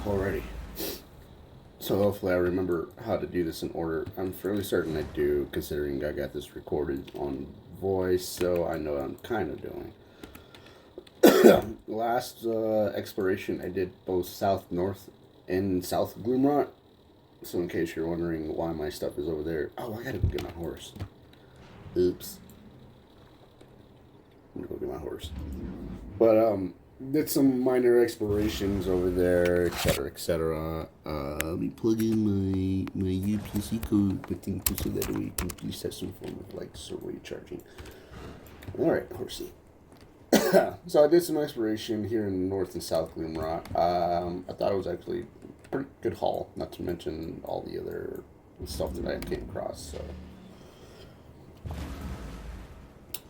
Alrighty. So hopefully I remember how to do this in order. I'm fairly certain I do, considering I got this recorded on voice, so I know what I'm kind of doing. Last exploration, I did both south, north, and south Gloomrot. So in case you're wondering why my stuff is over there, oh, I gotta go get my horse. Oops. I'm gonna go get my horse. But did some minor explorations over there, etc., etc. Let me plug in my UPC code, but think so that we can please have some form of like survey charging. All right, horsey. So I did some exploration here in North and South Gloomrot. I thought it was actually a pretty good haul, not to mention all the other stuff that I came across.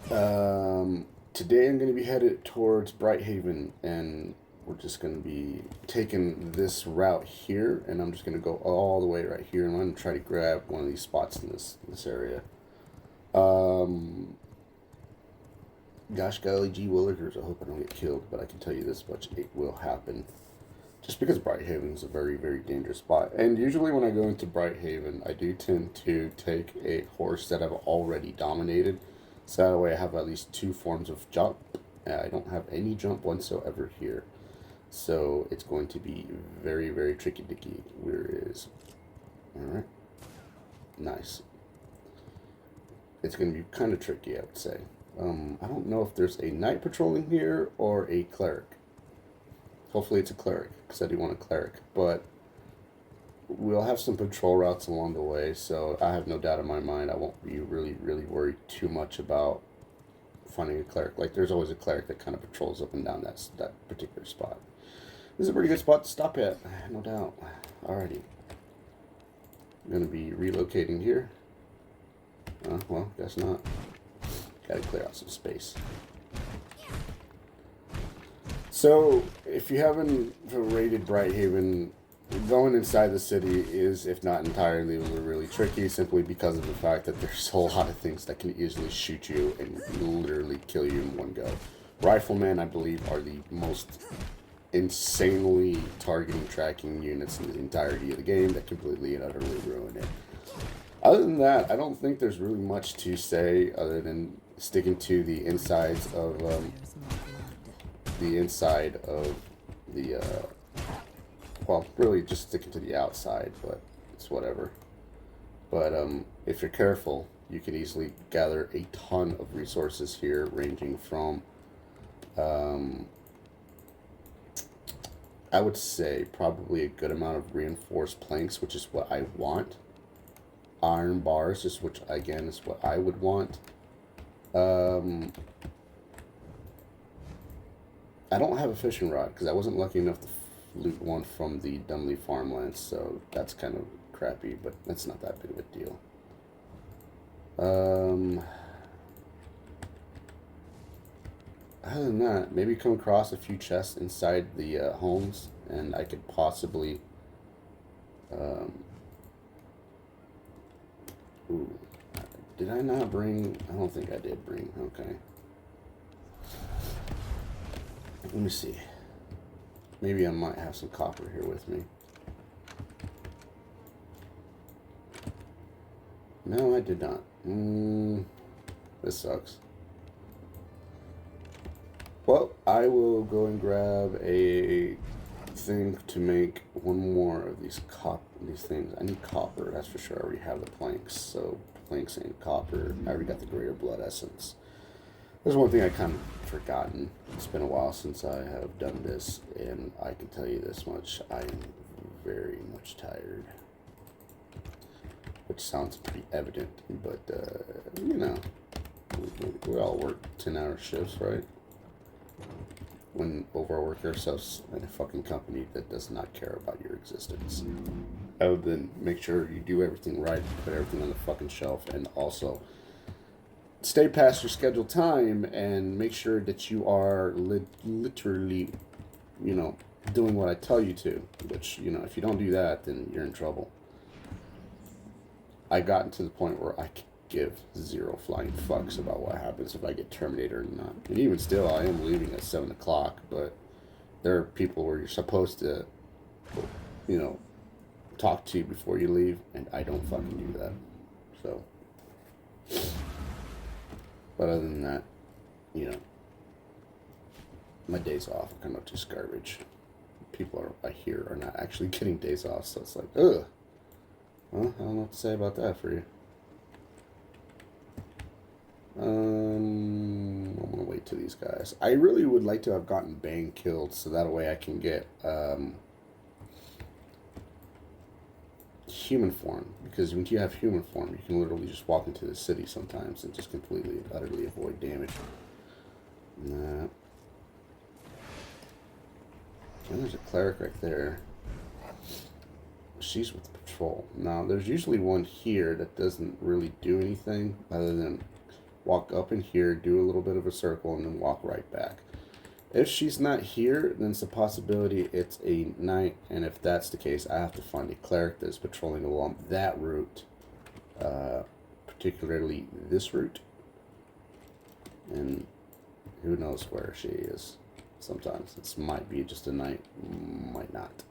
So today I'm going to be headed towards Brighthaven, and we're just going to be taking this route here, and I'm just going to go all the way right here, and I'm going to try to grab one of these spots in this area. Gosh golly gee willikers, I hope I don't get killed, but I can tell you this much, it will happen. Just because Brighthaven is a very, very dangerous spot. And usually when I go into Brighthaven, I do tend to take a horse that I've already dominated. So that way I have at least two forms of jump. I don't have any jump whatsoever here. So it's going to be very, very tricky-dicky. Where is... Alright. Nice. It's going to be kind of tricky, I would say. I don't know if there's a knight patrolling here or a cleric. Hopefully it's a cleric, because I do want a cleric. But we'll have some patrol routes along the way, so I have no doubt in my mind I won't be really, really worried too much about finding a cleric. Like, there's always a cleric that kind of patrols up and down that particular spot. This is a pretty good spot to stop at, no doubt. Alrighty. I'm going to be relocating here. Well, guess not. Gotta clear out some space. So, if you haven't raided Brighthaven, going inside the city is, if not entirely, really tricky, simply because of the fact that there's a lot of things that can easily shoot you and literally kill you in one go. Riflemen, I believe, are the most insanely targeting tracking units in the entirety of the game that completely and utterly ruin it. Other than that, I don't think there's really much to say other than sticking to the insides of the well, really just sticking to the outside, but it's whatever. But if you're careful, you can easily gather a ton of resources here, ranging from I would say probably a good amount of reinforced planks, which is what I want. Iron bars, just which again is what I would want. I don't have a fishing rod because I wasn't lucky enough to loot one from the Dunley farmlands, so that's kind of crappy, but that's not that big of a deal. Other than that, maybe come across a few chests inside the homes, and I could possibly ooh, did I not bring? I don't think I did bring. Okay. Let me see. Maybe I might have some copper here with me. No, I did not. This sucks. Well, I will go and grab a thing to make one more of these things. I need copper, that's for sure. I already have the planks, so planks and copper. I already got the greater blood essence. There's one thing I kind of forgotten. It's been a while since I have done this, and I can tell you this much: I am very much tired. Which sounds pretty evident, but you know, we all work 10-hour shifts, right? When overwork ourselves in a fucking company that does not care about your existence. Other than make sure you do everything right, put everything on the fucking shelf, and also stay past your scheduled time and make sure that you are literally, you know, doing what I tell you to. Which, you know, if you don't do that, then you're in trouble. I gotten to the point where I could give zero flying fucks about what happens if I get terminated or not. And even still, I am leaving at 7 o'clock, but there are people where you're supposed to you know, talk to you before you leave, and I don't fucking do that. So, but other than that, you know, my days off are kind of just garbage. People I hear are not actually getting days off, so it's like, ugh. Well, I don't know what to say about that for you. I'm gonna wait till these guys. I really would like to have gotten Bang killed, so that way I can get human form. Because when you have human form, you can literally just walk into the city sometimes and just completely and utterly avoid damage. Nah. And there's a cleric right there. She's with the patrol. Now, there's usually one here that doesn't really do anything other than walk up in here, do a little bit of a circle, and then walk right back. If she's not here, then it's a possibility it's a knight, and if that's the case, I have to find a cleric that's patrolling along that route, particularly this route, and who knows where she is. Sometimes it might be just a knight, might not.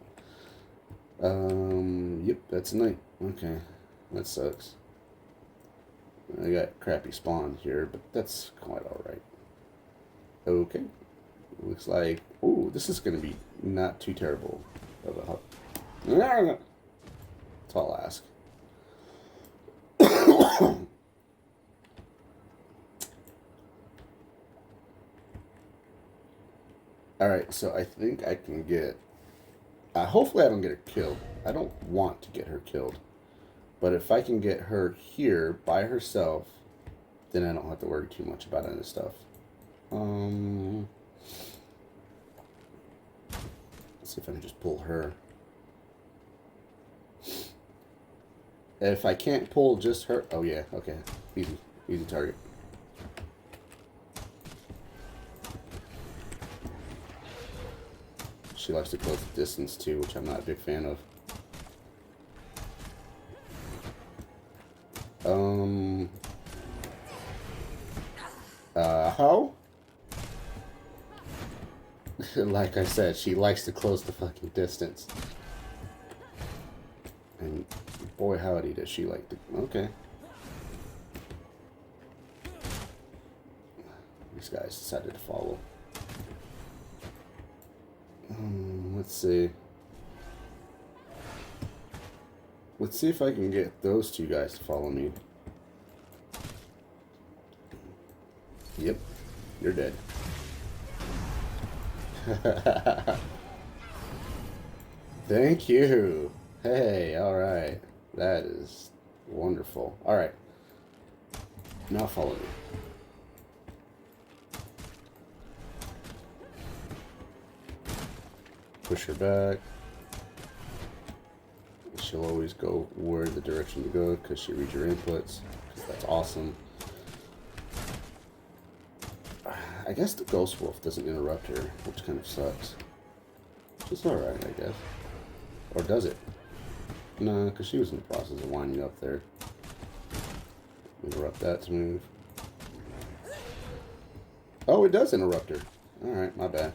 Yep, that's a knight. Okay, that sucks. I got crappy spawn here, but that's quite alright. Okay. Looks like, ooh, this is going to be not too terrible of a hub. That's all I'll ask. Alright, so I think I can get... hopefully I don't get her killed. I don't want to get her killed. But if I can get her here by herself, then I don't have to worry too much about any stuff. Let's see if I can just pull her. If I can't pull just her... Oh, yeah. Okay. Easy. Easy target. She likes to close the distance, too, which I'm not a big fan of. How? Like I said, she likes to close the fucking distance. And boy howdy does she like to... Okay. These guys decided to follow. Let's see. Let's see if I can get those two guys to follow me. Yep. You're dead. Thank you. Hey, alright. That is wonderful. Alright. Now follow me. Push her back. She'll always go where the direction to go because she reads your inputs. That's awesome. I guess the ghost wolf doesn't interrupt her, which kind of sucks. Which is alright, I guess. Or does it? No, because she was in the process of winding up there. Interrupt that to move. Oh, it does interrupt her. Alright, my bad.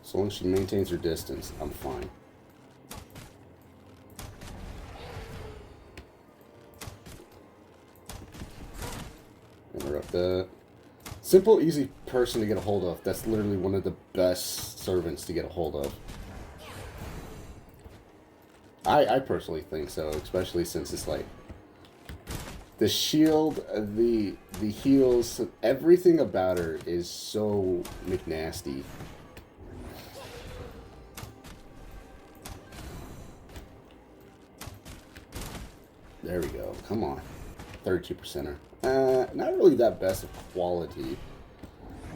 As long as she maintains her distance, I'm fine. Interrupt that. Simple, easy person to get a hold of. That's literally one of the best servants to get a hold of. I personally think so, especially since it's like the shield, the heals, everything about her is so McNasty. There we go. Come on. 32%er. Not really that best of quality,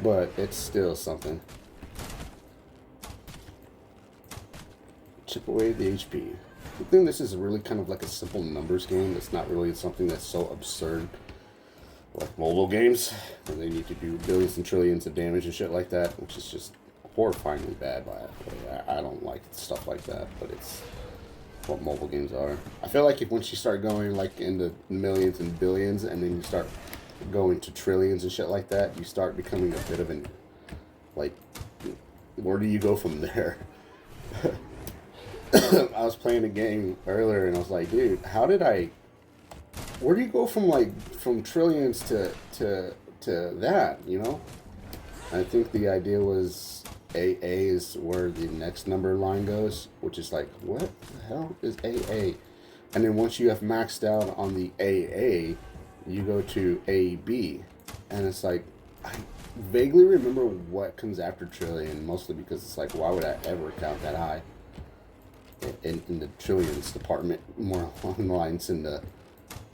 but it's still something. Chip away the HP. I think this is really kind of like a simple numbers game. It's not really something that's so absurd like mobile games where they need to do billions and trillions of damage and shit like that, which is just horrifyingly bad by it. I don't like stuff like that, but it's what mobile games are. I feel like if once you start going like into millions and billions and then you start going to trillions and shit like that, you start becoming a bit of an like Where do you go from there? I was playing a game earlier and I was like, dude, where do you go from from trillions to that, you know? I think the idea was AA is where the next number line goes, which is like, what the hell is AA? And then once you have maxed out on the AA, you go to AB. And it's like, I vaguely remember what comes after trillion, mostly because it's like, why would I ever count that high? In the trillions department, more along the lines in the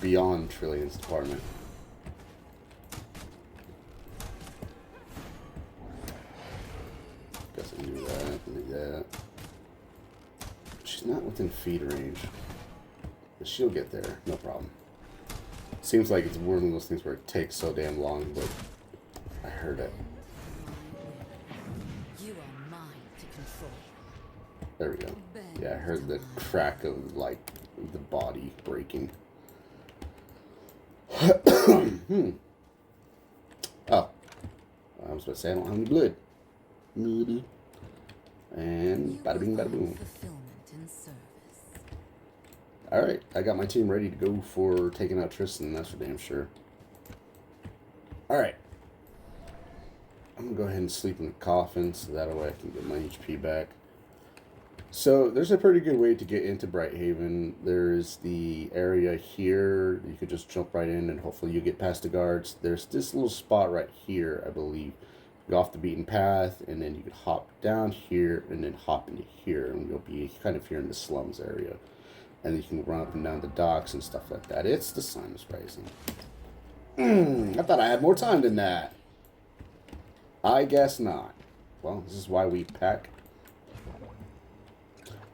beyond trillions department. Guess I knew that. She's not within feed range, but she'll get there, no problem. Seems like it's one of those things where it takes so damn long, but I heard it. You are mine to control. There we go. Yeah, I heard the crack of like the body breaking. Oh, I was about to say I don't have any blood. And bada bing, bada boom. Alright, I got my team ready to go for taking out Tristan, that's for damn sure. Alright. I'm going to go ahead and sleep in the coffin so that way I can get my HP back. So, there's a pretty good way to get into Brighthaven. There's the area here. You could just jump right in and hopefully you get past the guards. There's this little spot right here, I believe. Go off the beaten path, and then you could hop down here and then hop into here. And you'll be kind of here in the slums area. And you can run up and down the docks and stuff like that. It's the sun is rising. I thought I had more time than that. I guess not. Well, this is why we pack.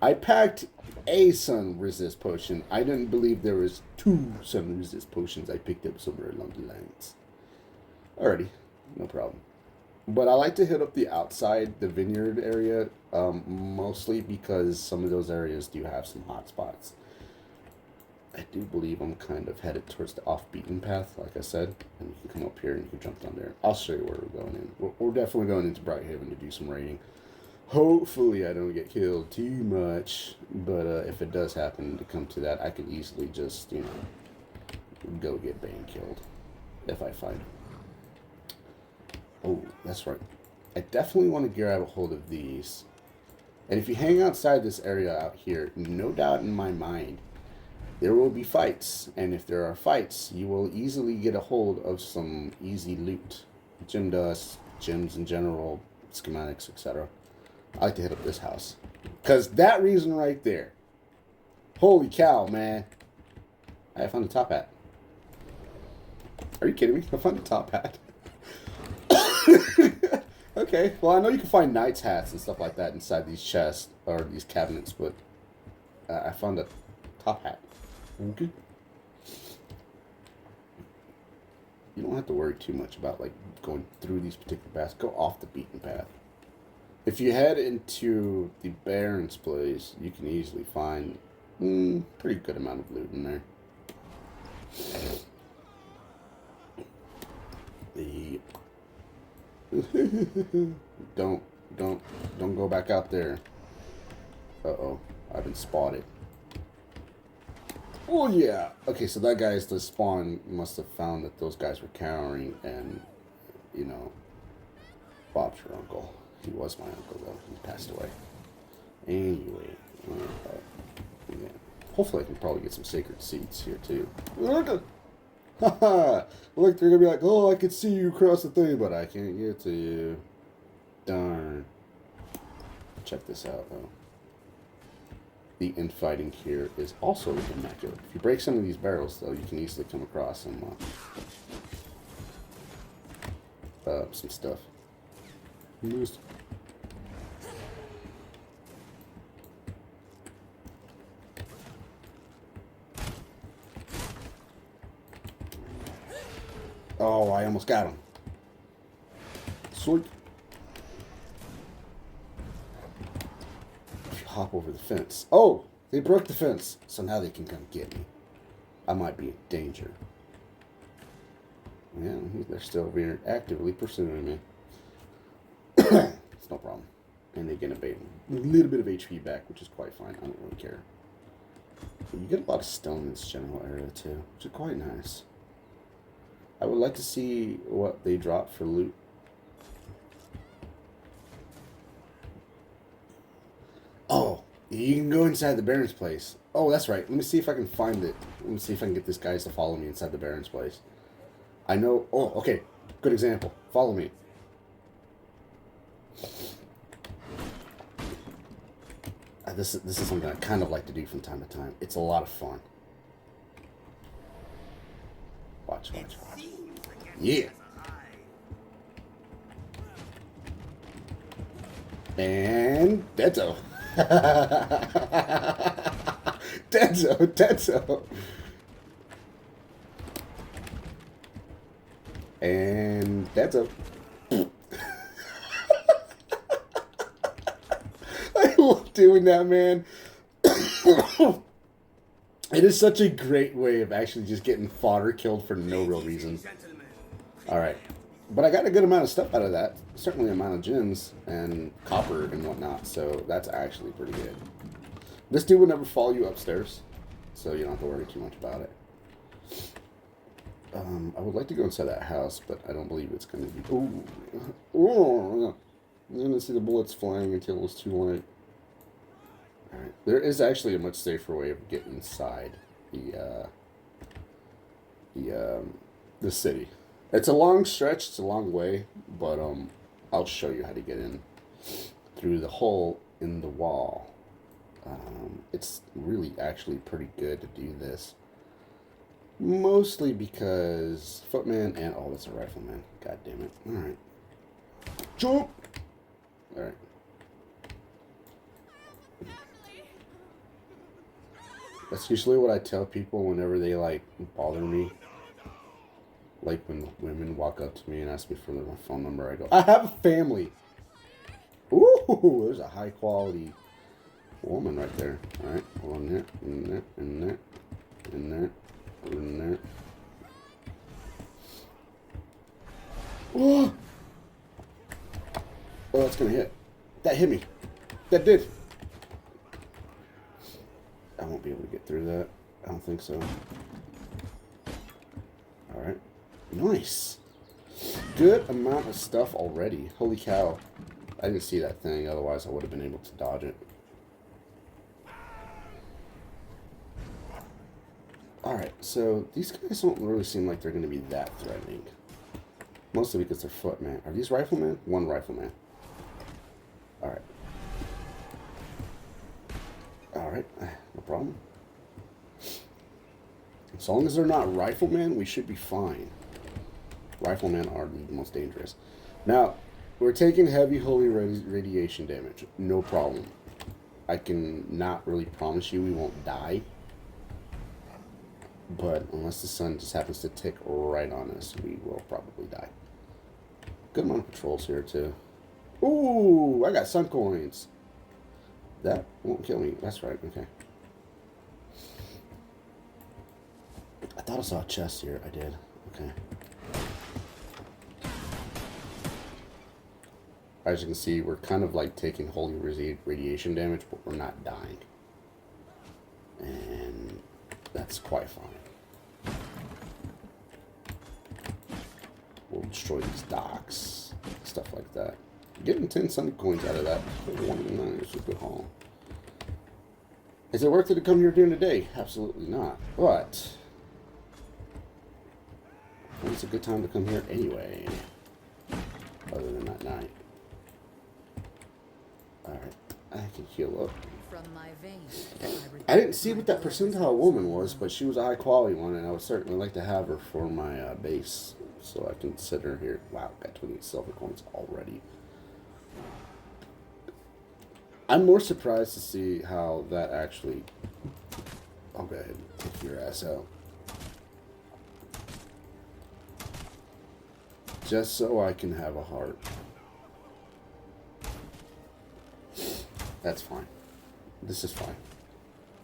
I packed a sun resist potion. I didn't believe there was 2 sun resist potions I picked up somewhere along the lines. Alrighty, no problem. But I like to hit up the outside, the vineyard area, mostly because some of those areas do have some hot spots. I do believe I'm kind of headed towards the off-beaten path, like I said. And you can come up here and you can jump down there. I'll show you where we're going in. We're definitely going into Brighthaven to do some raiding. Hopefully I don't get killed too much. But if it does happen to come to that, I can easily just, you know, go get Bane killed. If I find him. Oh, that's right. I definitely want to grab a hold of these. And if you hang outside this area out here, no doubt in my mind, there will be fights. And if there are fights, you will easily get a hold of some easy loot. Gem dust, gems in general, schematics, etc. I like to hit up this house. Because that reason right there. Holy cow, man. I found a top hat. Are you kidding me? I found a top hat. Okay, well I know you can find knight's hats and stuff like that inside these chests or these cabinets, but I found a top hat. Okay. You don't have to worry too much about like going through these particular paths. Go off the beaten path. If you head into the Baron's place, you can easily find pretty good amount of loot in there. The don't go back out there. Uh-oh, I've been spotted. Oh yeah. Okay, so that guy's the spawn must have found that those guys were cowering and, you know, Bob's your uncle. He was my uncle though. He passed away. Anyway, yeah. Hopefully I can probably get some sacred seeds here too. Haha! Look, they're gonna be like, oh, I can see you across the thing, but I can't get to you. Darn. Check this out, though. The infighting here is also immaculate. If you break some of these barrels, though, you can easily come across some stuff. Missed. Oh, I almost got him. Sweet. If you hop over the fence. Oh, they broke the fence. So now they can come get me. I might be in danger. Yeah, they're still over here actively pursuing me. It's no problem. And they get a little bit of HP back, which is quite fine. I don't really care. But you get a lot of stone in this general area too, which is quite nice. I would like to see what they drop for loot. Oh, you can go inside the Baron's place. Oh, that's right. Let me see if I can find it. Let me see if I can get these guys to follow me inside the Baron's place. I know. Oh, okay. Good example. Follow me. This is something I kind of like to do from time to time. It's a lot of fun. Watch. Yeah. And Dezo. Dezo. And Dezo. I love doing that, man. It is such a great way of actually just getting fodder killed for no real reason. Alright. But I got a good amount of stuff out of that. Certainly an amount of gems and copper and whatnot. So that's actually pretty good. This dude will never follow you upstairs. So you don't have to worry too much about it. I would like to go inside that house, but I don't believe it's going to be... Ooh. I'm going to see the bullets flying until it's too late. Alright. There is actually a much safer way of getting inside the city. It's a long stretch, it's a long way, but I'll show you how to get in through the hole in the wall. It's really actually pretty good to do this. Mostly because Footman and... Oh, that's a Rifleman. God damn it. Alright. Jump! Alright. That's usually what I tell people whenever they, like, bother me. Like, when women walk up to me and ask me for my phone number, I go, I have a family! Ooh, there's a high-quality woman right there. Alright, hold on there, in there, in there, in there, in there. Oh! Oh, that's gonna hit. That hit me. That did. I won't be able to get through that. I don't think so. Alright. Nice. Good amount of stuff already. Holy cow. I didn't see that thing, otherwise I would have been able to dodge it. Alright, so these guys don't really seem like they're going to be that threatening. Mostly because they're footmen. Are these riflemen? One rifleman. Alright. Alright, no problem. As long as they're not riflemen, we should be fine. Riflemen are the most dangerous. Now, we're taking heavy holy radiation damage. No problem. I can not really promise you we won't die. But unless the sun just happens to tick right on us, we will probably die. Good amount of patrols here, too. Ooh, I got sun coins. That won't kill me. That's right, okay. I thought I saw a chest here. I did. Okay. As you can see, we're kind of like taking holy radiation damage, but we're not dying. And that's quite fine. We'll destroy these docks. Stuff like that. Getting 10 sun coins out of that. 1 is a good haul. Is it worth it to come here during the day? Absolutely not. But it's a good time to come here anyway. Other than that night. Alright. I can heal up. From my veins, I didn't see what that percentile woman was, but she was a high quality one, and I would certainly like to have her for my base. So I can sit her here. Wow, got 28 silver coins already. I'm more surprised to see how that actually... I'll go ahead and take your ass out. Just so I can have a heart. That's fine. This is fine.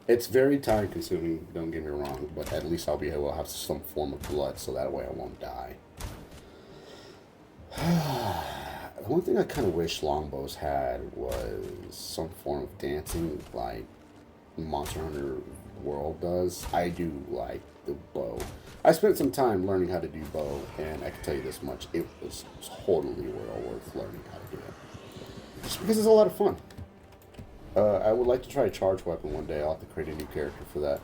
It's very time consuming, don't get me wrong, but at least I'll be able to have some form of blood so that way I won't die. one thing I kind of wish longbows had was some form of dancing like Monster Hunter World does. I do like the bow. I spent some time learning how to do bow, and I can tell you this much: it was totally well worth learning how to do it. Just because it's a lot of fun. I would like to try a charge weapon one day. I'll have to create a new character for that.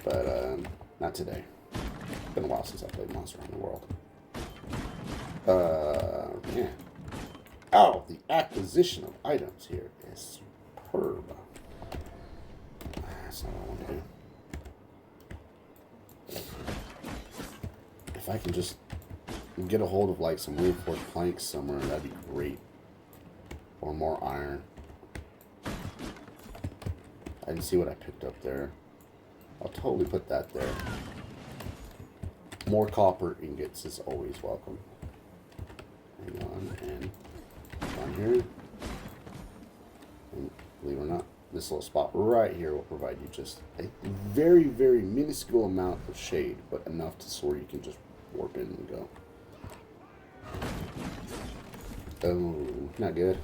But not today. It's been a while since I played Monster Hunter World. Yeah. Oh, the acquisition of items here is superb. That's not what I want to do. If I can just get a hold of like some reinforced planks somewhere, that'd be great. Or more iron. I didn't see what I picked up there. I'll totally put that there. More copper ingots is always welcome. Hang on, and down here. And believe it or not, this little spot right here will provide you just a very, very minuscule amount of shade, but enough to where you can just warp in and go. Oh, not good.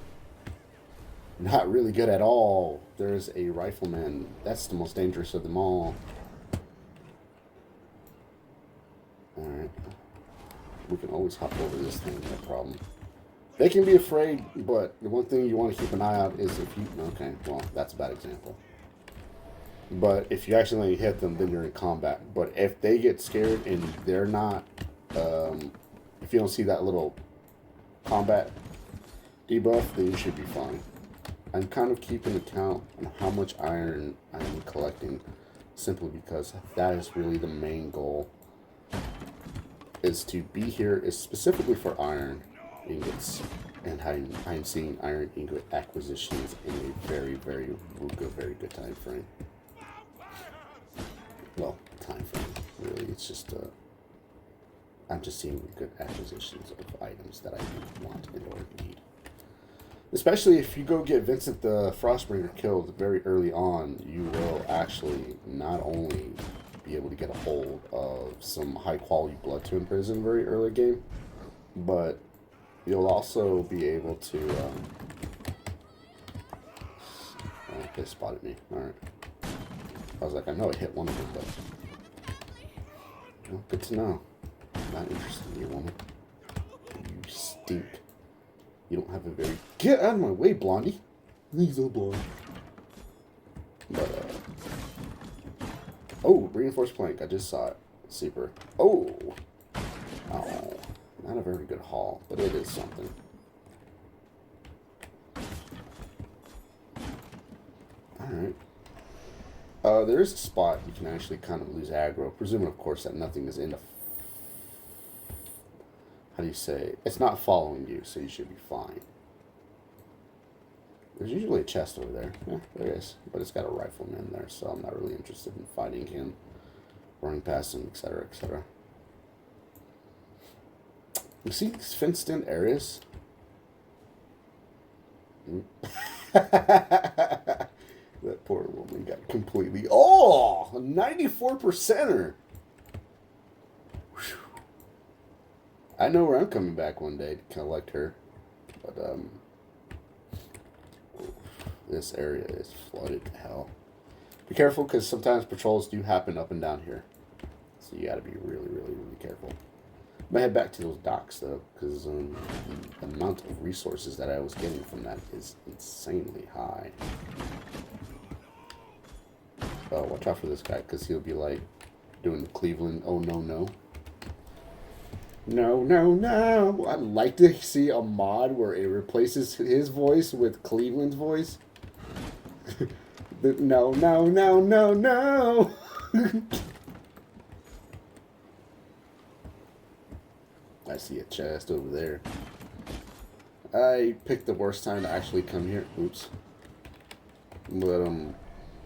Not really good at all. There's a rifleman. That's the most dangerous of them all. Alright. We can always hop over this thing, no problem. They can be afraid, but the one thing you want to keep an eye out is if you... Okay, well, that's a bad example. But if you accidentally hit them, then you're in combat. But if they get scared and they're not... if you don't see that little combat debuff, then you should be fine. I'm kind of keeping account on how much iron I'm collecting, simply because that is really the main goal. Is to be here is specifically for iron ingots, and I'm seeing iron ingot acquisitions in a very, very good time frame. Well, time frame, really. It's just I'm just seeing good acquisitions of items that I want and or need. Especially if you go get Vincent the Frostbringer killed very early on, you will actually not only be able to get a hold of some high quality blood to imprison very early game, but you'll also be able to oh, they spotted me. Alright. I was like, I know I hit one of them, but well, good to know. I'm not interested in you, woman. You stink. You don't have a very... Get out of my way, Blondie. He's so blonde. But, oh, reinforced plank. I just saw it. Super. Oh. Oh. Not a very good haul, but it is something. Alright. There is a spot you can actually kind of lose aggro. Presuming, of course, that nothing is in the... How do you say? It's not following you, so you should be fine. There's usually a chest over there. Yeah, there is. But it's got a rifleman in there, so I'm not really interested in fighting him, running past him, etc., etc. You see these fenced-in areas? That poor woman got completely... Oh! A 94%er! I know where I'm coming back one day to collect her, but this area is flooded to hell. Be careful, because sometimes patrols do happen up and down here, so you got to be really careful. I'm gonna head back to those docks though, because the amount of resources that I was getting from that is insanely high. Oh, watch out for this guy, because he'll be like doing the Cleveland. Oh no no. No, no, no. I'd like to see a mod where it replaces his voice with Cleveland's voice. No, no, no, no, no. I see a chest over there. I picked the worst time to actually come here. Oops. But,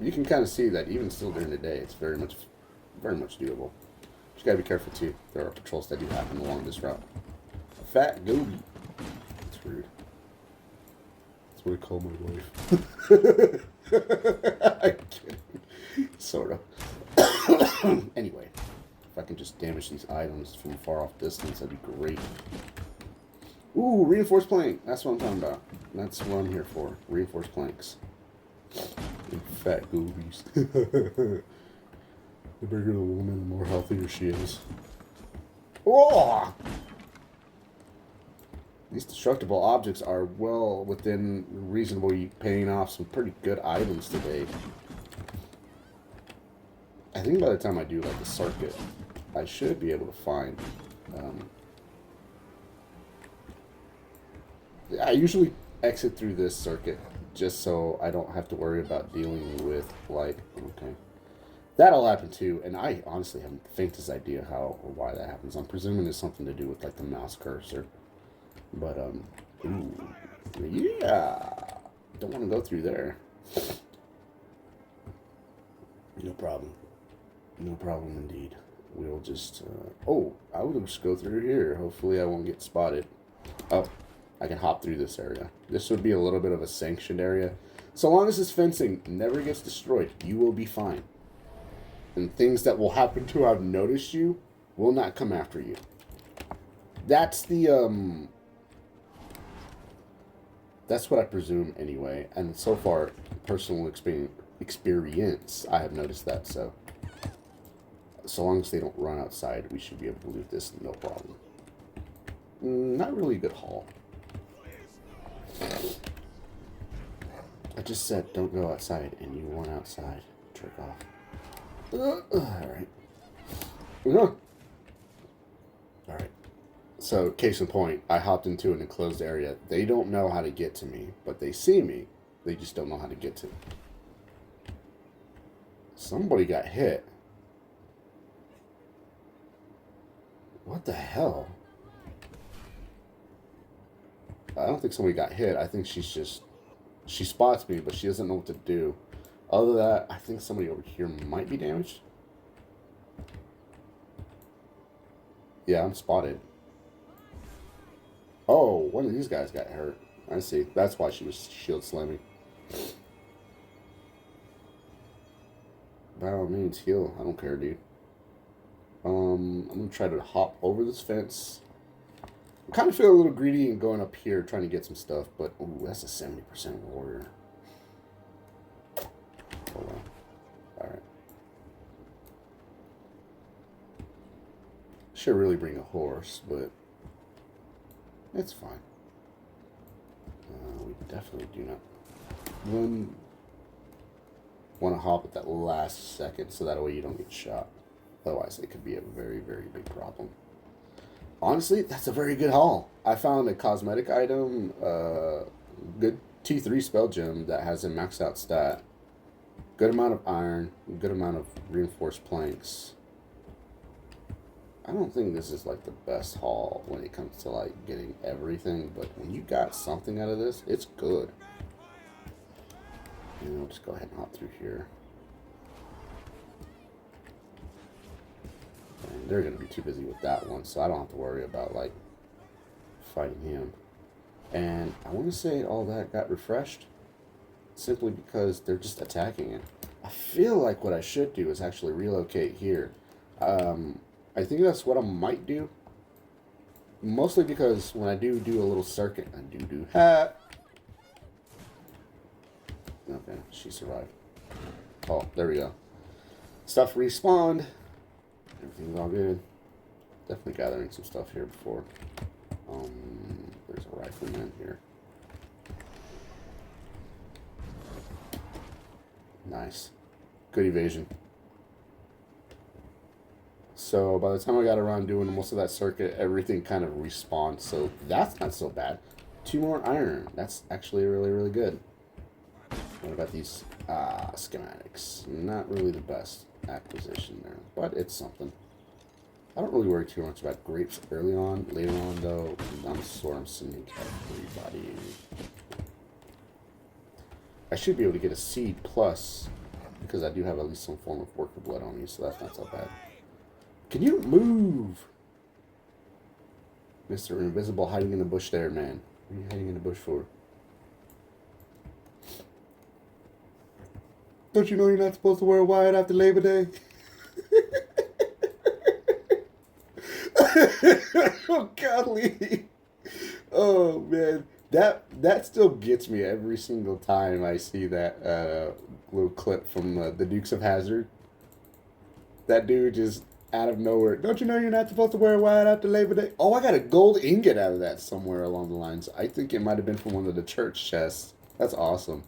you can kind of see that even still during the day, it's very much doable. Just gotta be careful too. There are patrols that do happen along this route. A fat goby. That's rude. That's what I call my wife. I'm kidding. Sort of. Anyway, if I can just damage these items from far off distance, that'd be great. Ooh, reinforced plank. That's what I'm talking about. That's what I'm here for. Reinforced planks. And fat goobies. The bigger the woman, the more healthier she is. Oh! These destructible objects are well within reasonable, paying off some pretty good items today. I think by the time I do like the circuit, I should be able to find. I usually exit through this circuit just so I don't have to worry about dealing with like. Okay, that'll happen too, and I honestly haven't the faintest idea how or why that happens. I'm presuming it's something to do with like the mouse cursor, but ooh, yeah, don't want to go through there. No problem. No problem indeed. We'll just, oh, I will just go through here. Hopefully I won't get spotted. Oh, I can hop through this area. This would be a little bit of a sanctioned area. So long as this fencing never gets destroyed, you will be fine. And things that will happen to have noticed you will not come after you. That's the, that's what I presume anyway. And so far, personal experience, I have noticed that, so. So long as they don't run outside, we should be able to loot this, no problem. Not really a good haul. I just said don't go outside, and you went outside. Trick off. Alright. Alright. So, case in point, I hopped into an enclosed area. They don't know how to get to me, but they see me. They just don't know how to get to me. Somebody got hit. What the hell? I don't think somebody got hit. I think she's just... She spots me, but she doesn't know what to do. Other than that, I think somebody over here might be damaged. Yeah, I'm spotted. Oh, one of these guys got hurt. I see. That's why she was shield slamming. By all means, heal. I don't care, dude. I'm gonna try to hop over this fence. I kind of feel a little greedy and going up here trying to get some stuff, but ooh, that's a 70% warrior. Oh well. Alright. Should really bring a horse, but it's fine. We definitely do not want to hop at that last second so that way you don't get shot. Otherwise, it could be a very, very big problem. Honestly, that's a very good haul. I found a cosmetic item, good T3 spell gem that has a maxed out stat. Good amount of iron, good amount of reinforced planks. I don't think this is like the best haul when it comes to like getting everything, but when you got something out of this, it's good. And we'll just go ahead and hop through here. And they're going to be too busy with that one, so I don't have to worry about, like, fighting him. And I want to say all that got refreshed simply because they're just attacking it. I feel like what I should do is actually relocate here. I think that's what I might do. Mostly because when I do a little circuit, I do. Ha! Okay, she survived. Oh, there we go. Stuff respawned. Everything's all good. Definitely gathering some stuff here before. There's a rifleman here. Nice. Good evasion. So by the time I got around doing most of that circuit, everything kind of respawned. So that's not so bad. 2 more iron. That's actually really, really good. What about these schematics? Not really the best acquisition there, but it's something. I don't really worry too much about grapes early on. Later on, though, I'm sure I'm sending everybody. I should be able to get a seed plus, because I do have at least some form of worker blood on me, so that's not so bad. Can you move? Mr. Invisible hiding in the bush there, man. What are you hiding in the bush for? Don't you know you're not supposed to wear white after Labor Day? Oh, golly. Oh, man. That still gets me every single time I see that little clip from the Dukes of Hazzard. That dude just out of nowhere. Don't you know you're not supposed to wear white after Labor Day? Oh, I got a gold ingot out of that somewhere along the lines. I think it might have been from one of the church chests. That's awesome.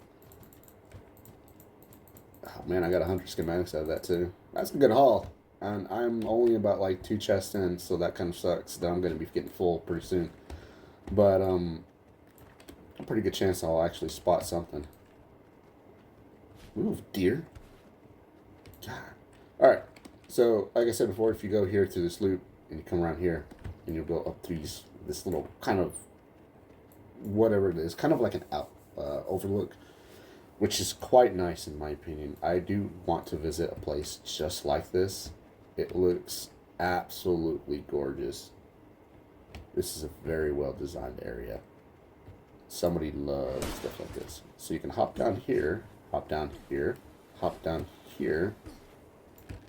Oh, man, I got 100 schematics out of that too. That's a good haul. And I'm only about like 2 chests in, so that kind of sucks that I'm going to be getting full pretty soon. But, a pretty good chance I'll actually spot something. Move, deer. God. Alright. So, like I said before, if you go here through this loop, and you come around here, and you'll go up through this little kind of, whatever it is, kind of like an overlook, which is quite nice in my opinion. I do want to visit a place just like this. It looks absolutely gorgeous. This is a very well designed area. Somebody loves stuff like this. So you can hop down here, hop down here, hop down here,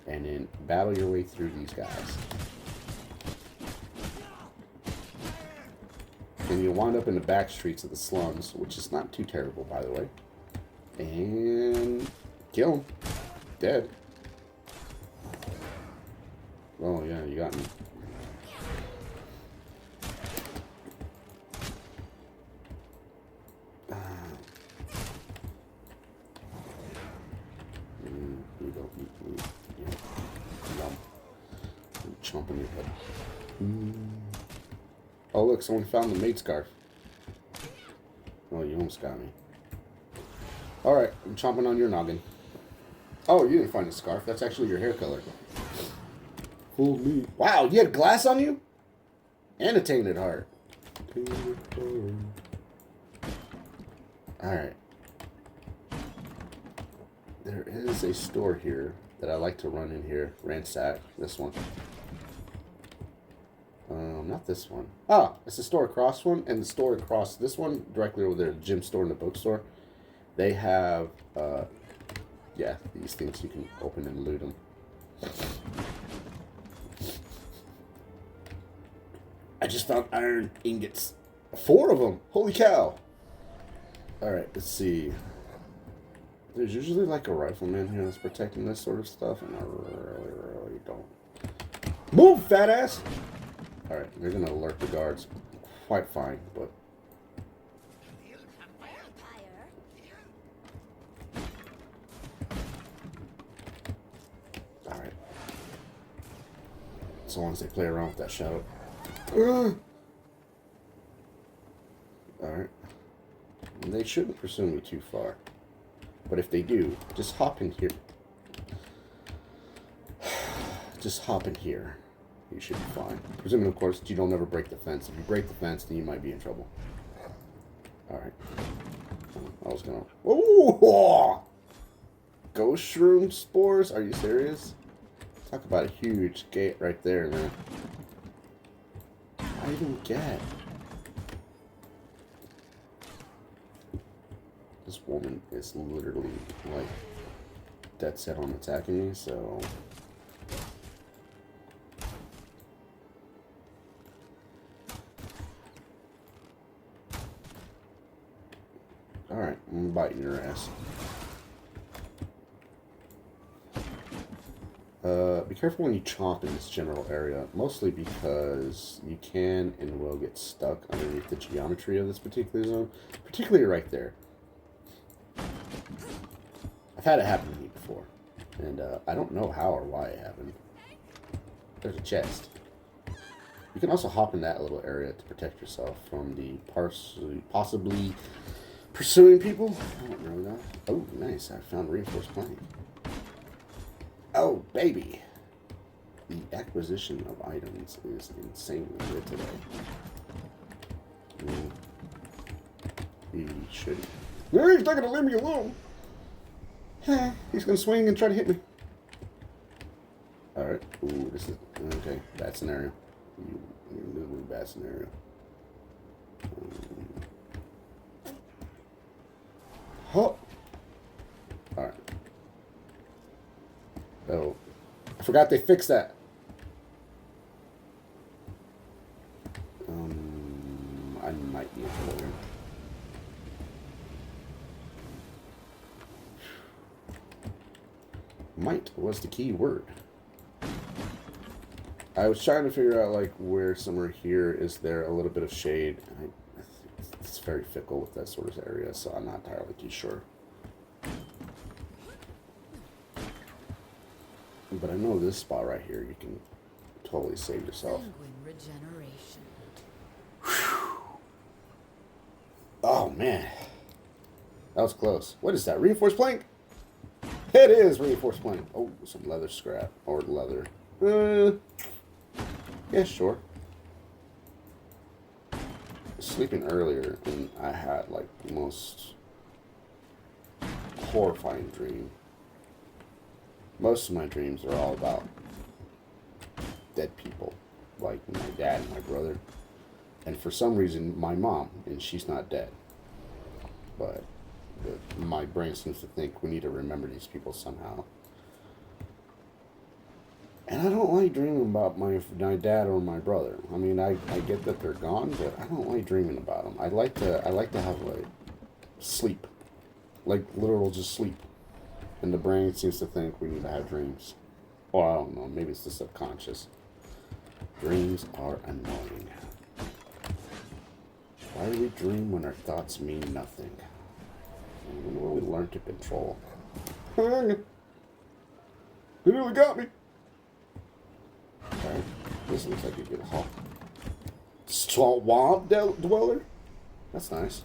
and then battle your way through these guys. And you'll wind up in the back streets of the slums, which is not too terrible, by the way. And kill him. Dead. Oh, yeah, you got me. You don't eat meat. Yeah. Yum. I'm chomping your head. Oh, look, someone found the maid scarf. Oh, you almost got me. Alright, I'm chomping on your noggin. Oh, you didn't find a scarf. That's actually your hair color. Fool me. Wow, you had glass on you? And a tainted heart. Alright. There is a store here that I like to run in here. Ransack. This one. Not this one. Ah, it's the store across one, and the store across this one, directly over there, the gym store and the bookstore. They have, yeah, these things you can open and loot them. I just found iron ingots. 4 of them. Holy cow. Alright, let's see. There's usually like a rifleman here that's protecting this sort of stuff, and I really don't. Move, fat ass! Alright, they're gonna alert the guards. Quite fine, but... Alright. As long as they play around with that shadow. Alright. They shouldn't pursue me too far. But if they do, just hop in here. Just hop in here. You should be fine. Presuming, of course, you don't ever break the fence. If you break the fence, then you might be in trouble. Alright. I was gonna... Ooh! Ghost shroom spores? Are you serious? Talk about a huge gate right there, man. I didn't get. This woman is literally, like, dead set on attacking me, so... Alright, I'm biting your ass. Be careful when you chomp in this general area, mostly because you can and will get stuck underneath the geometry of this particular zone, particularly right there. I've had it happen to me before, and I don't know how or why it happened. There's a chest. You can also hop in that little area to protect yourself from the possibly pursuing people. I don't really know. Oh, nice. I found reinforced plank. Oh, baby. The acquisition of items is insanely good today. He should. No, he's not going to leave me alone. He's going to swing and try to hit me. Alright. Ooh, this is... Okay, bad scenario. Really bad scenario. Oh! Alright. Oh. I forgot they fixed that. lawyer. Might was the key word. I was trying to figure out like where somewhere here is there a little bit of shade. It's very fickle with that sort of area, so I'm not entirely too sure. But I know this spot right here, you can totally save yourself. Sanguine regeneration. Oh man, that was close. What is that? Reinforced plank? It is reinforced plank. Oh, some leather scrap or leather. Yeah, sure. Sleeping earlier, and I had like the most horrifying dream. Most of my dreams are all about dead people, like my dad and my brother, and for some reason my mom, and she's not dead. But my brain seems to think we need to remember these people somehow. And I don't like dreaming about my dad or my brother. I mean, I get that they're gone, but I don't like dreaming about them. I like to have like sleep, like literal just sleep. And the brain seems to think we need to have dreams. Or I don't know, maybe it's the subconscious. Dreams are annoying. Why do we dream when our thoughts mean nothing? And when we learn to control. You nearly got me. Alright, this looks like a good haul. Swamp dweller? That's nice.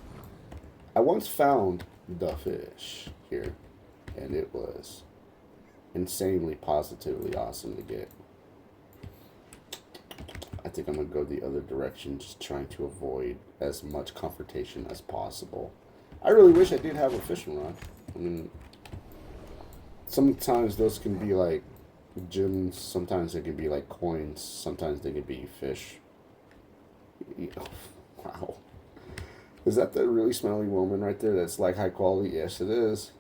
I once found the fish here, and it was insanely, positively awesome to get. I think I'm going to go the other direction, just trying to avoid as much confrontation as possible. I really wish I did have a fishing rod. I mean, sometimes those can be like gems, sometimes they can be like coins, sometimes they can be fish. Wow. Is that the really smelly woman right there that's like high quality? Yes, it is.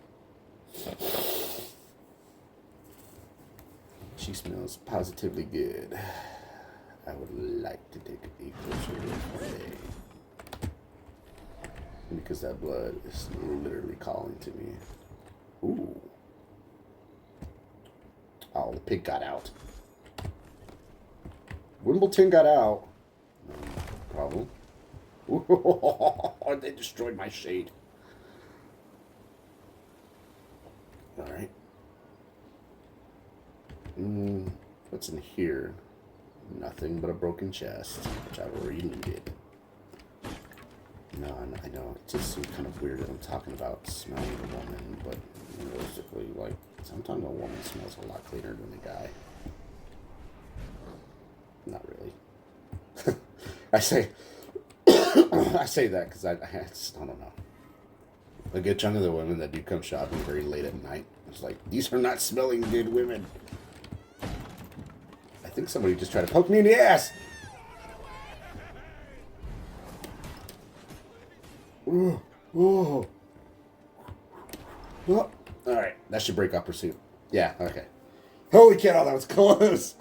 She smells positively good. I would like to take a closer look one day. Because that blood is literally calling to me. Ooh. Oh, the pig got out. Wimbledon got out. No problem. Ooh, they destroyed my shade. Alright. What's in here? Nothing but a broken chest, which I already needed. No, I know. It just seems kind of weird that I'm talking about smelling a woman, but realistically, like, sometimes a woman smells a lot cleaner than a guy. Not really. I say that because I just I don't know. A good chunk of the women that do come shopping very late at night, it's like, these are not smelling good women. I think somebody just tried to poke me in the ass. Ooh, ooh. Oh. Alright, that should break up pursuit. Yeah, okay. Holy cow, that was close.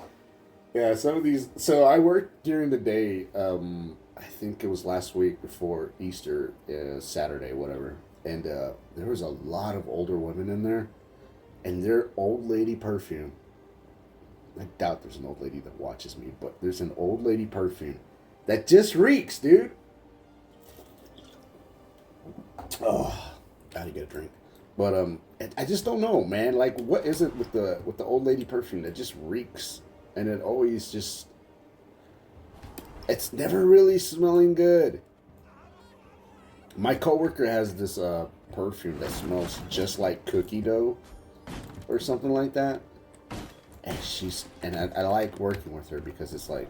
Yeah, some of these... So I worked during the day, I think it was last week before Easter, Saturday, whatever. And there was a lot of older women in there. And their old lady perfume... I doubt there's an old lady that watches me, but there's an old lady perfume that just reeks, dude. Oh, gotta get a drink. But I just don't know, man. Like, what is it with the old lady perfume that just reeks, and it always just, it's never really smelling good. My coworker has this perfume that smells just like cookie dough, or something like that. And I like working with her because it's like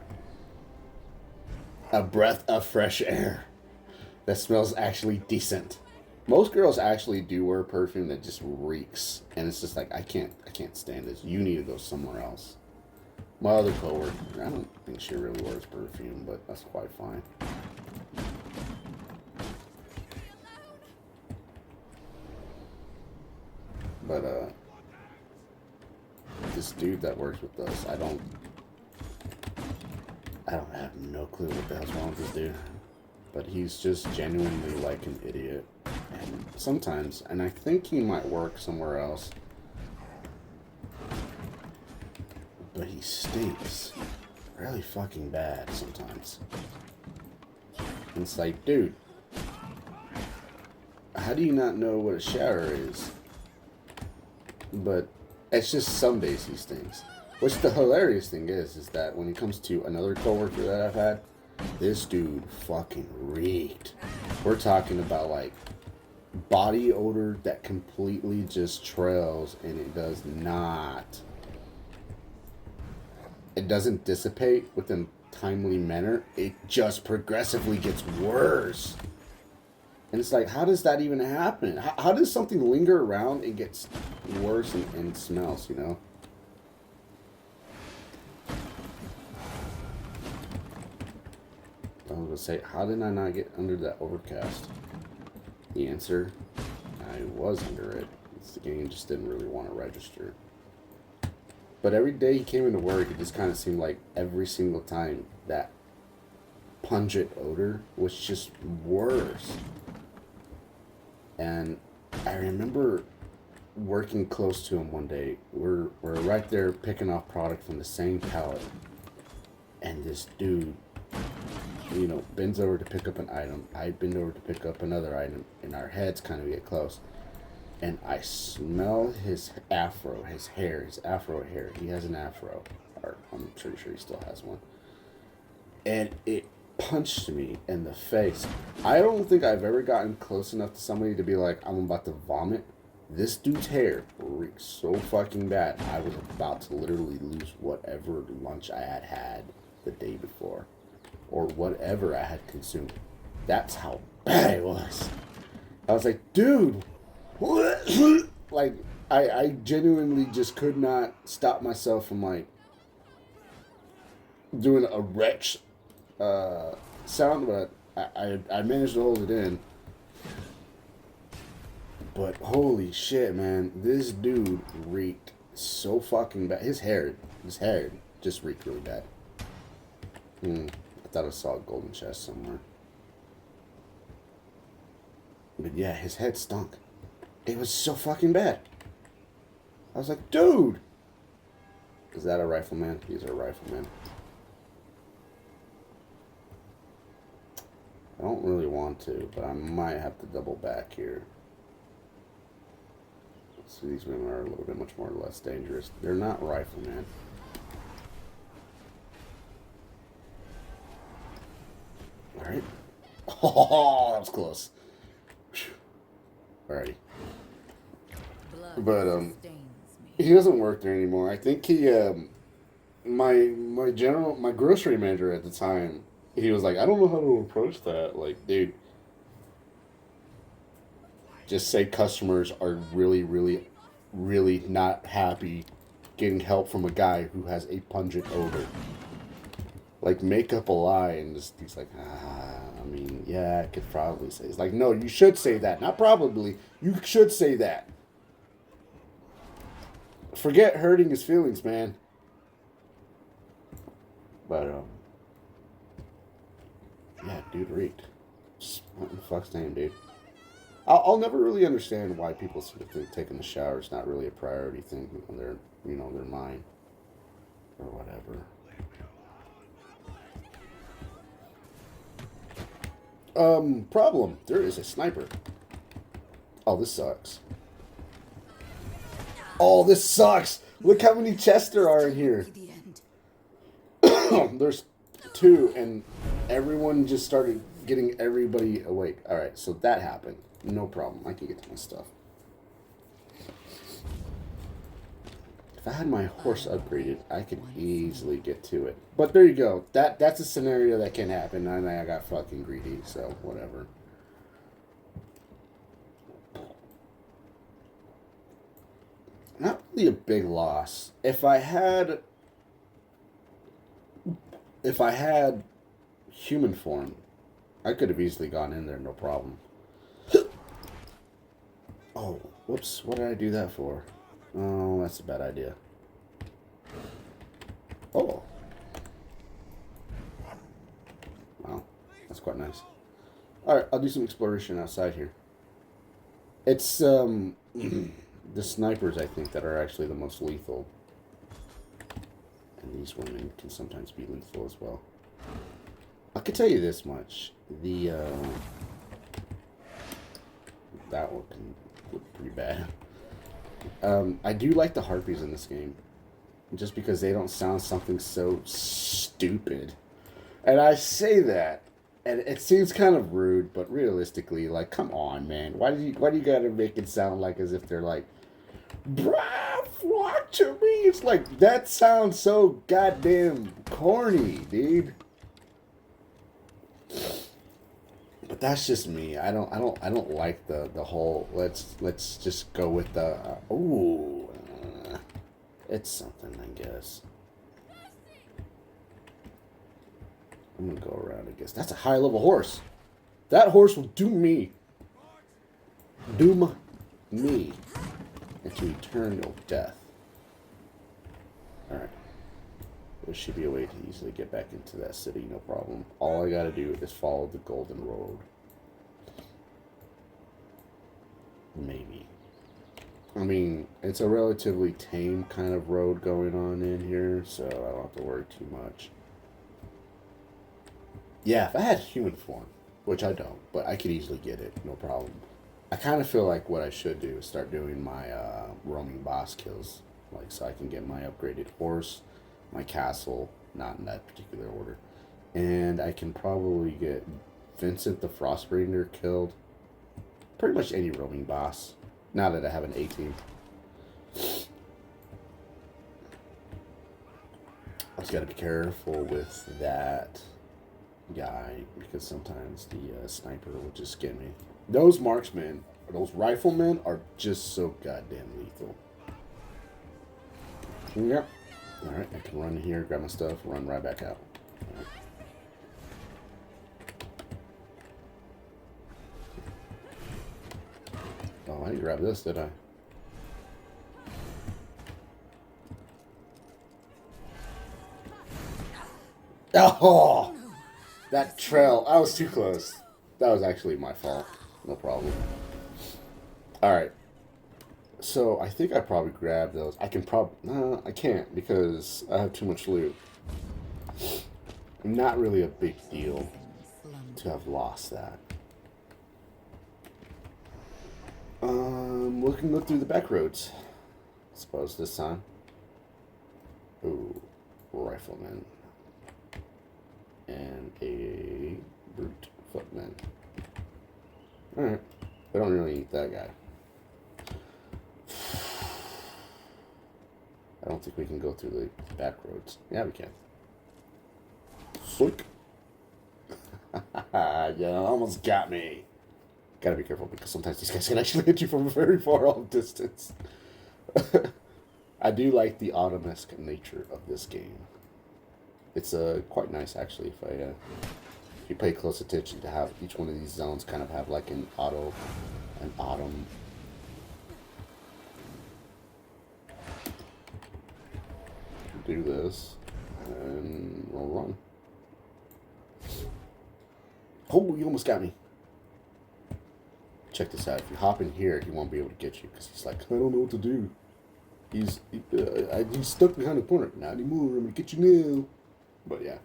a breath of fresh air that smells actually decent. Most girls actually do wear perfume that just reeks, and it's just like, I can't stand this. You need to go somewhere else. My other coworker, I don't think she really wears perfume, but that's quite fine. But this dude that works with us, I don't have no clue what the hell's wrong with this dude. but he's just genuinely like an idiot. And sometimes, and I think he might work somewhere else, but he stinks really fucking bad sometimes. And it's like, dude, how do you not know what a shower is? But it's just some days he stinks. Which the hilarious thing is that when it comes to another coworker that I've had, this dude fucking reeked. We're talking about like body odor that completely just trails, and it does not. It doesn't dissipate within timely manner. It just progressively gets worse. And it's like, how does that even happen? How does something linger around and gets worse and smells, you know? I was going to say, how did I not get under that overcast? The answer, I was under it. The game just didn't really want to register. But every day he came into work, it just kind of seemed like every single time that pungent odor was just worse. And I remember working close to him one day. We're right there picking off product from the same pallet. And this dude, you know, bends over to pick up an item. I bend over to pick up another item. And our heads kind of get close. And I smell his afro, his hair, his afro hair. He has an afro. Or I'm pretty sure he still has one. And it punched me in the face. I don't think I've ever gotten close enough to somebody to be like, I'm about to vomit. This dude's hair reeked so fucking bad. I was about to literally lose whatever lunch I had had the day before. Or whatever I had consumed. That's how bad it was. I was like, dude, what? Like, I genuinely just could not stop myself from, like, doing a retch sound, but I managed to hold it in. But holy shit, man, this dude reeked so fucking bad. His hair just reeked really bad. I thought I saw a golden chest somewhere. But yeah, his head stunk. It was so fucking bad. I was like, dude! Is that a rifleman? He's a rifleman. I don't really want to, but I might have to double back here. So these women are a little bit much more or less dangerous. They're not riflemen. Alright. Oh, that was close. Alrighty. But, he doesn't work there anymore. I think he, my grocery manager at the time, he was like, I don't know how to approach that. Like, dude, just say customers are really, really, really not happy getting help from a guy who has a pungent odor. Like, make up a lie, and just, he's like, I mean, yeah, I could probably say. It's like, no, you should say that. Not probably. You should say that. Forget hurting his feelings, man. But, yeah, dude reeked. Just, what in the fuck's name, dude? I'll never really understand why people think taking the shower is not really a priority thing when they're, you know, their mind or whatever. Problem. There is a sniper. Oh, this sucks. Oh, this sucks. Look how many chests there are in here. There's two, and everyone just started getting everybody awake. Alright, so that happened. No problem. I can get to my stuff. If I had my horse upgraded, I could easily get to it. But there you go. That's a scenario that can happen, and I got fucking greedy, so whatever. Not really a big loss. If I had human form, I could have easily gone in there, no problem. Oh, whoops. What did I do that for? Oh, that's a bad idea. Oh. Wow. That's quite nice. Alright, I'll do some exploration outside here. It's, the snipers, I think, that are actually the most lethal. And these women can sometimes be lethal as well. I can tell you this much. That one can look pretty bad. I do like the harpies in this game. Just because they don't sound something so stupid. And I say that, and it seems kind of rude, but realistically, like, come on, man. Why do you gotta make it sound like as if they're like, bruh, flock to me? It's like, that sounds so goddamn corny, dude. But that's just me. I don't like the whole let's just go with the ooh. It's something, I guess. I'm gonna go around, I guess. That's a high level horse. That horse will doom me into eternal death. Alright. There should be a way to easily get back into that city, no problem. All I gotta do is follow the golden road. Maybe. I mean, it's a relatively tame kind of road going on in here, so I don't have to worry too much. Yeah, if I had human form, which I don't, but I could easily get it, no problem. I kind of feel like what I should do is start doing my roaming boss kills, like so I can get my upgraded horse, my castle, not in that particular order, and I can probably get Vincent the Frostbringer killed. Pretty much any roaming boss, now that I have an A-team. I just gotta be careful with that guy, because sometimes the sniper will just get me. Those marksmen, or those riflemen, are just so goddamn lethal. Yep. Alright, I can run here, grab my stuff, run right back out. Right. Oh, I didn't grab this, did I? Oh! That trail, I was too close. That was actually my fault. No problem. Alright. So, I think I probably grabbed those. I can no, I can't because I have too much loot. Not really a big deal to have lost that. We can go through the back roads. I suppose this time. Ooh, rifleman. And a brute footman. Alright. We don't really need that guy. I don't think we can go through the back roads. Yeah, we can. Slick. Yeah, almost got me. Gotta be careful because sometimes these guys can actually hit you from a very far off distance. I do like the automesque nature of this game. It's quite nice actually if you pay close attention to have each one of these zones kind of have like an autumn. Do this and we'll run. Oh, you almost got me. Check this out. If you hop in here, he won't be able to get you because he's like, I don't know what to do. He's stuck behind the corner. Not anymore. I'm gonna get you now. But yeah,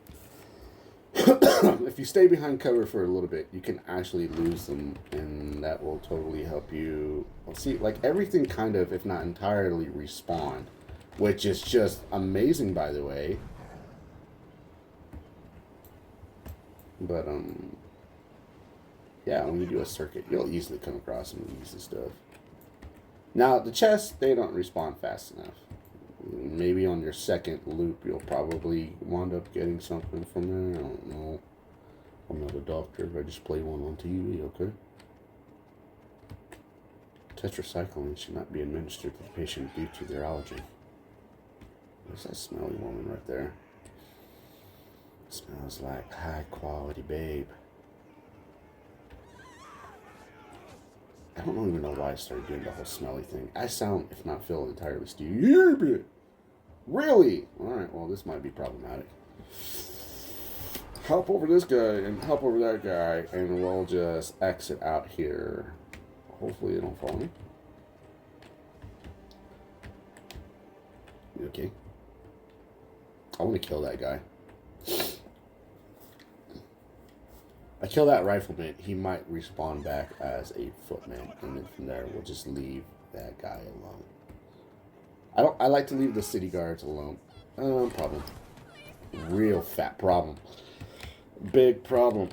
if you stay behind cover for a little bit, you can actually lose them, and that will totally help you. Well, see, like everything kind of, if not entirely, respawn, which is just amazing, by the way. But yeah, when you do a circuit, you'll easily come across some easy stuff. Now, the chests, they don't respawn fast enough. Maybe on your second loop, you'll probably wind up getting something from there. I don't know. I'm not a doctor. I just play one on TV, okay? Tetracycline should not be administered to the patient due to their allergy. There's that smelly woman right there. Smells like high quality babe. I don't even know why I started doing the whole smelly thing. I sound, if not feel entirely stupid. Really? Alright, well, this might be problematic. help over this guy and help over that guy, and we'll just exit out here. Hopefully they don't follow me. You okay? I want to kill that guy. I kill that rifleman, he might respawn back as a footman, and then from there we'll just leave that guy alone. I like to leave the city guards alone. Problem. Real fat problem. Big problem.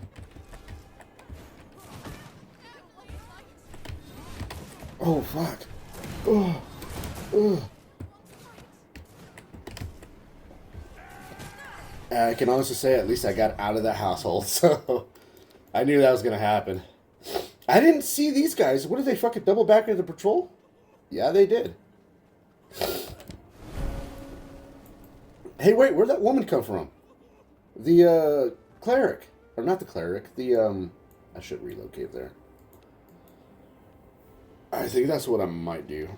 Oh fuck. Oh. Ugh. I can honestly say at least I got out of that household, so I knew that was gonna happen. I didn't see these guys. What did they fucking double back into the patrol? Yeah, they did. Hey, wait, where'd that woman come from? The cleric, or not the cleric? The I should relocate there. I think that's what I might do.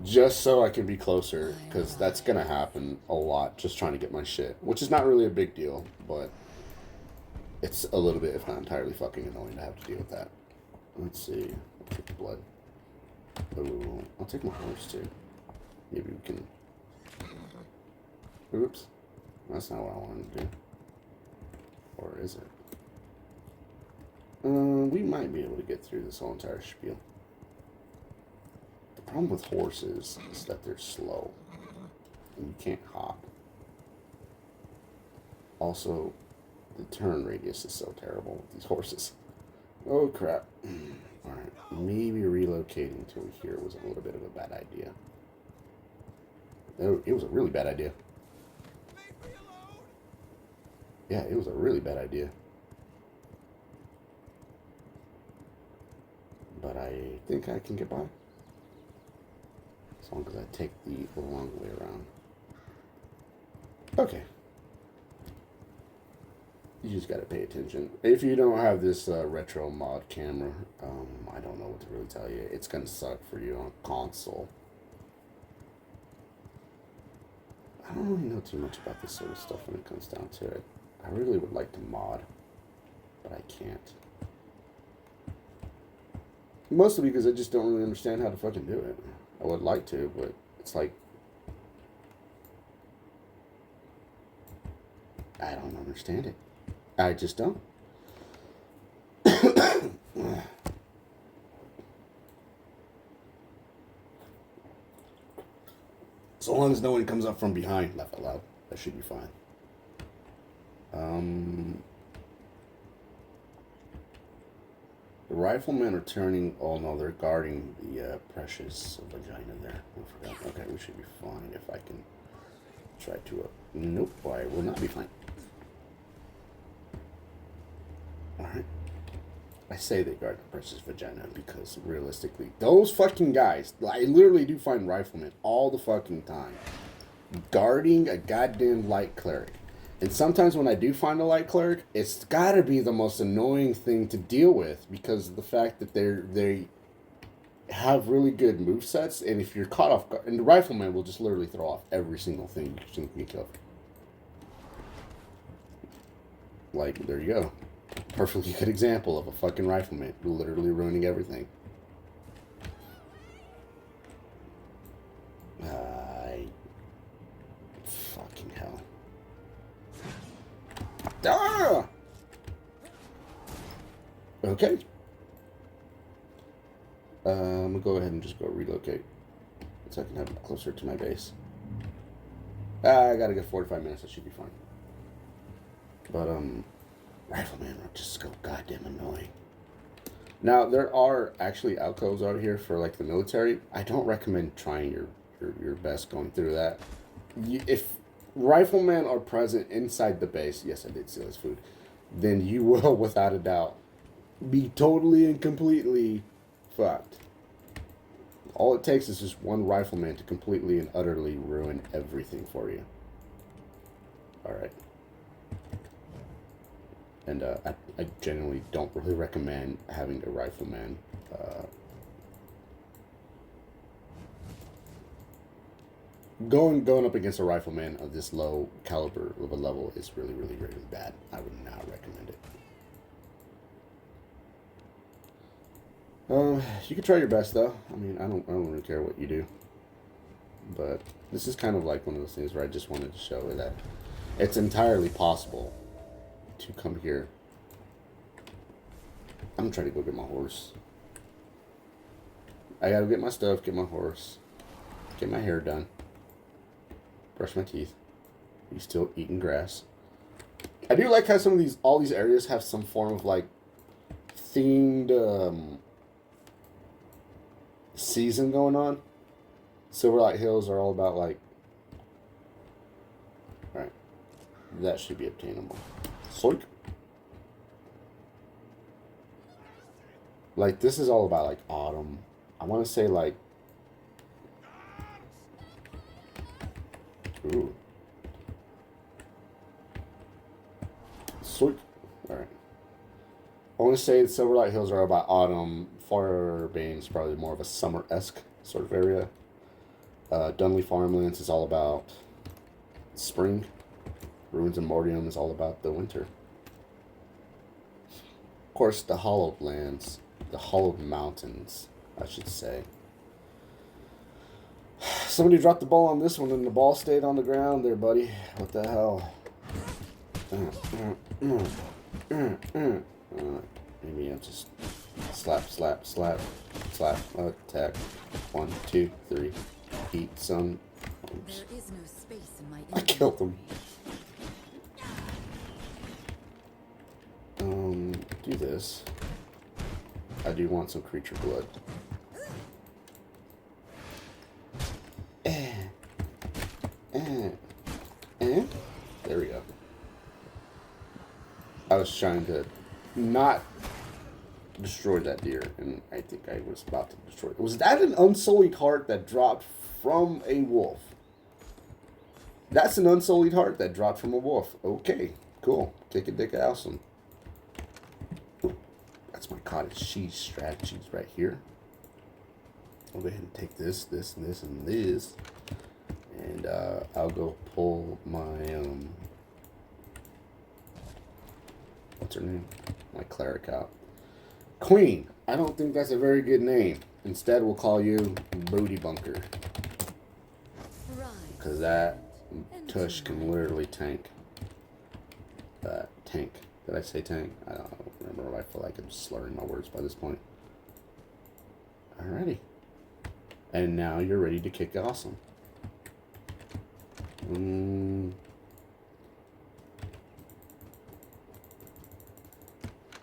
Just so I can be closer, because that's going to happen a lot, just trying to get my shit. Which is not really a big deal, but it's a little bit, if not entirely fucking annoying to have to deal with that. Let's see. I'll take the blood. Ooh, I'll take my horse too. Maybe we can... Oops. That's not what I wanted to do. Or is it? We might be able to get through this whole entire spiel. The problem with horses is that they're slow. And you can't hop. Also, the turn radius is so terrible with these horses. Oh crap. Alright, maybe relocating to here was a little bit of a bad idea. It was a really bad idea. Yeah, it was a really bad idea. But I think I can get by. As long as I take the long way around. Okay. You just gotta pay attention. If you don't have this retro mod camera, I don't know what to really tell you. It's gonna suck for you on console. I don't really know too much about this sort of stuff when it comes down to it. I really would like to mod, but I can't. Mostly because I just don't really understand how to fucking do it. I would like to, but it's like... I don't understand it. I just don't. So long as no one comes up from behind, laugh out loud, that should be fine. The riflemen are turning. Oh no, they're guarding the precious vagina there. I forgot. Okay, we should be fine if I can try to. Nope, I will not be fine. Alright. I say they guard the precious vagina because realistically, those fucking guys, I literally do find riflemen all the fucking time guarding a goddamn light cleric. And sometimes when I do find a light cleric, it's gotta be the most annoying thing to deal with because of the fact that they have really good movesets, and if you're caught off guard, and the rifleman will just literally throw off every single thing you can think of. Like, there you go. Perfectly good example of a fucking rifleman literally ruining everything. Fucking hell. Ah! Okay. I'm gonna go ahead and just go relocate so I can have it closer to my base. I gotta get 45 minutes, that should be fine. But, riflemen are just so goddamn annoying. Now, there are actually alcoves out here for, like, the military. I don't recommend trying your best going through that. If riflemen are present inside the base, yes, I did steal his food, then you will, without a doubt, be totally and completely fucked. All it takes is just one rifleman to completely and utterly ruin everything for you. Alright. And I generally don't really recommend having a rifleman Going up against a rifleman of this low caliber of a level is really, really, really bad. I would not recommend it. You can try your best though. I mean, I don't really care what you do. But this is kind of like one of those things where I just wanted to show that it's entirely possible to come here. I'm gonna try to go get my horse. I gotta get my stuff, get my horse, get my hair done, brush my teeth. He's still eating grass. I do like how some of all these areas have some form of like themed season going on. Silverlight Hills are all about like, alright, that should be obtainable. Soik. Like, this is all about like autumn. I want to say like, ooh. Soik. Alright. I want to say Silverlight Hills are about autumn. Farbane's probably more of a summer-esque sort of area. Dunley Farmlands is all about spring. Ruins and Mortium is all about the winter. Of course, the Hollowed Lands, the Hollowed Mountains, I should say. Somebody dropped the ball on this one and the ball stayed on the ground there, buddy. What the hell? Maybe I'll just slap, slap, slap, slap, attack. 1, 2, 3. Eat some. Oops. There is no space in my I killed him. Do this. I do want some creature blood. There we go. I was trying to not destroy that deer, and I think I was about to destroy it. Was that an unsullied heart that dropped from a wolf? That's an unsullied heart that dropped from a wolf. Okay, cool. Kick a dick awesome. That's my cottage cheese strategies right here. I'll go ahead and take this, this, and this, and this. And I'll go pull my, what's her name? My cleric out. Queen. I don't think that's a very good name. Instead, we'll call you Booty Bunker. Because that tush can literally tank. Tank. Did I say tank? I don't remember. I feel like I'm slurring my words by this point. Alrighty. And now you're ready to kick awesome.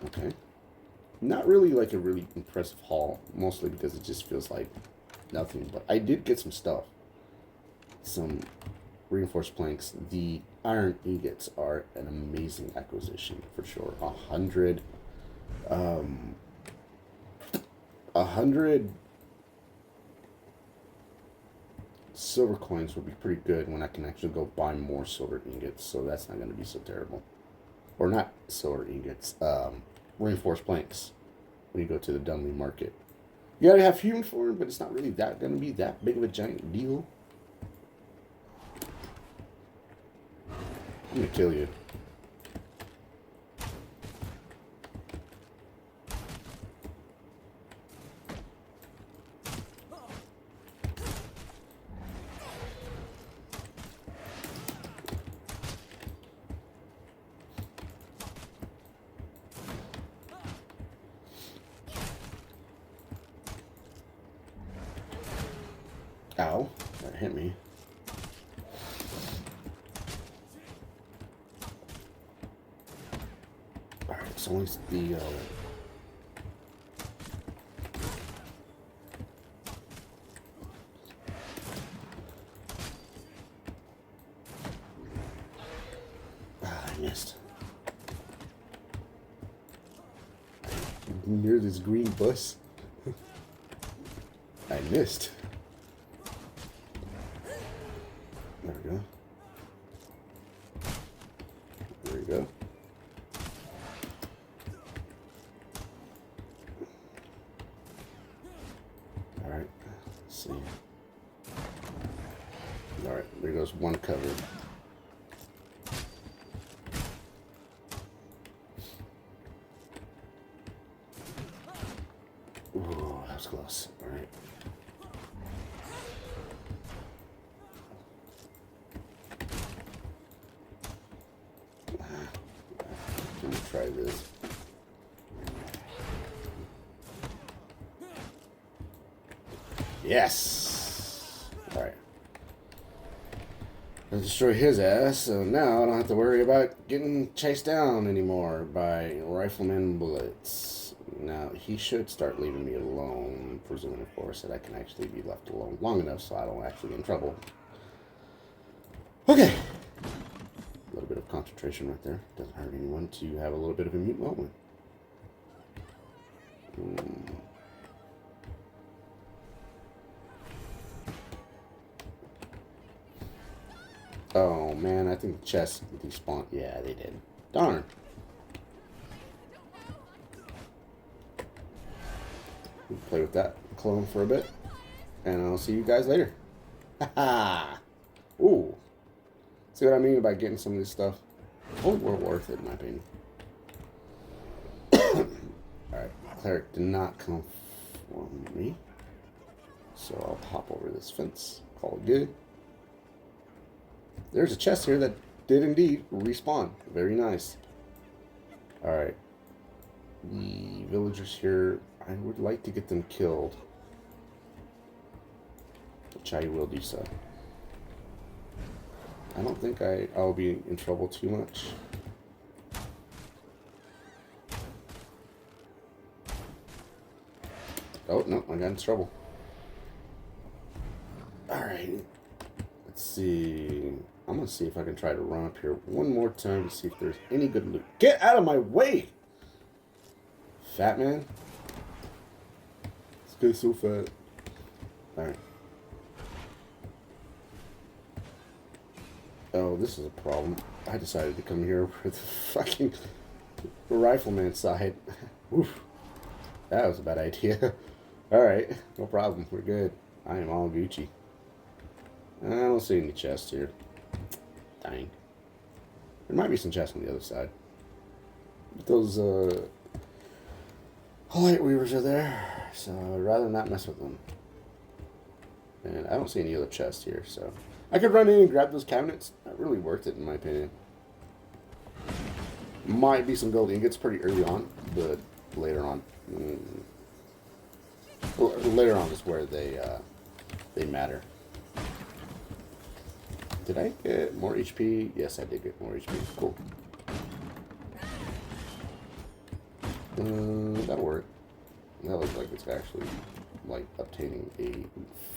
Okay. Not really like a really impressive haul, mostly because it just feels like nothing. But I did get some stuff. Some reinforced planks. The iron ingots are an amazing acquisition for sure. 100 silver coins would be pretty good when I can actually go buy more silver ingots, so that's not going to be so terrible. Or not silver ingots, reinforced planks when you go to the Dunley market. You gotta have human form, but it's not really that going to be that big of a giant deal. I'm going to kill you. Ow, that hit me. Alright, it's only the, I missed. Near this green bus. I missed. There we go. There we go. Alright, let's see. Alright, there goes one cover. Ooh, that was close. Alright. Let me try this. Yes! Alright. Let's destroy his ass, so now I don't have to worry about getting chased down anymore by rifleman bullets. Now, he should start leaving me alone, presuming, of course, that I can actually be left alone long enough so I don't actually get in trouble. Okay. A little bit of concentration right there. Doesn't hurt anyone to have a little bit of a mute moment. Oh, man, I think the chests despawned. Yeah, they did. Darn. We'll play with that clone for a bit. And I'll see you guys later. Haha. Ooh. See what I mean by getting some of this stuff? Oh, we're worth it, in my opinion. Alright. Cleric did not come for me. So I'll hop over this fence. Call it good. There's a chest here that did indeed respawn. Very nice. Alright. The villagers here, I would like to get them killed. Which I will do so. I don't think I'll be in trouble too much. Oh, no, I got in trouble. Alright. Let's see. I'm going to see if I can try to run up here one more time to see if there's any good loot. Get out of my way! Fat man. This guy's so fat. Alright. Oh, this is a problem. I decided to come here with the fucking rifleman side. Oof. That was a bad idea. Alright, no problem. We're good. I am all Gucci. I don't see any chests here. Dang. There might be some chests on the other side. But those light weavers are there, so I'd rather not mess with them. And I don't see any other chests here, so I could run in and grab those cabinets. Not really worth it, in my opinion. Might be some gold ingots pretty early on, but later on, later on is where they matter. Did I get more HP? Yes, I did get more HP. Cool. That worked. That looks like it's actually like obtaining a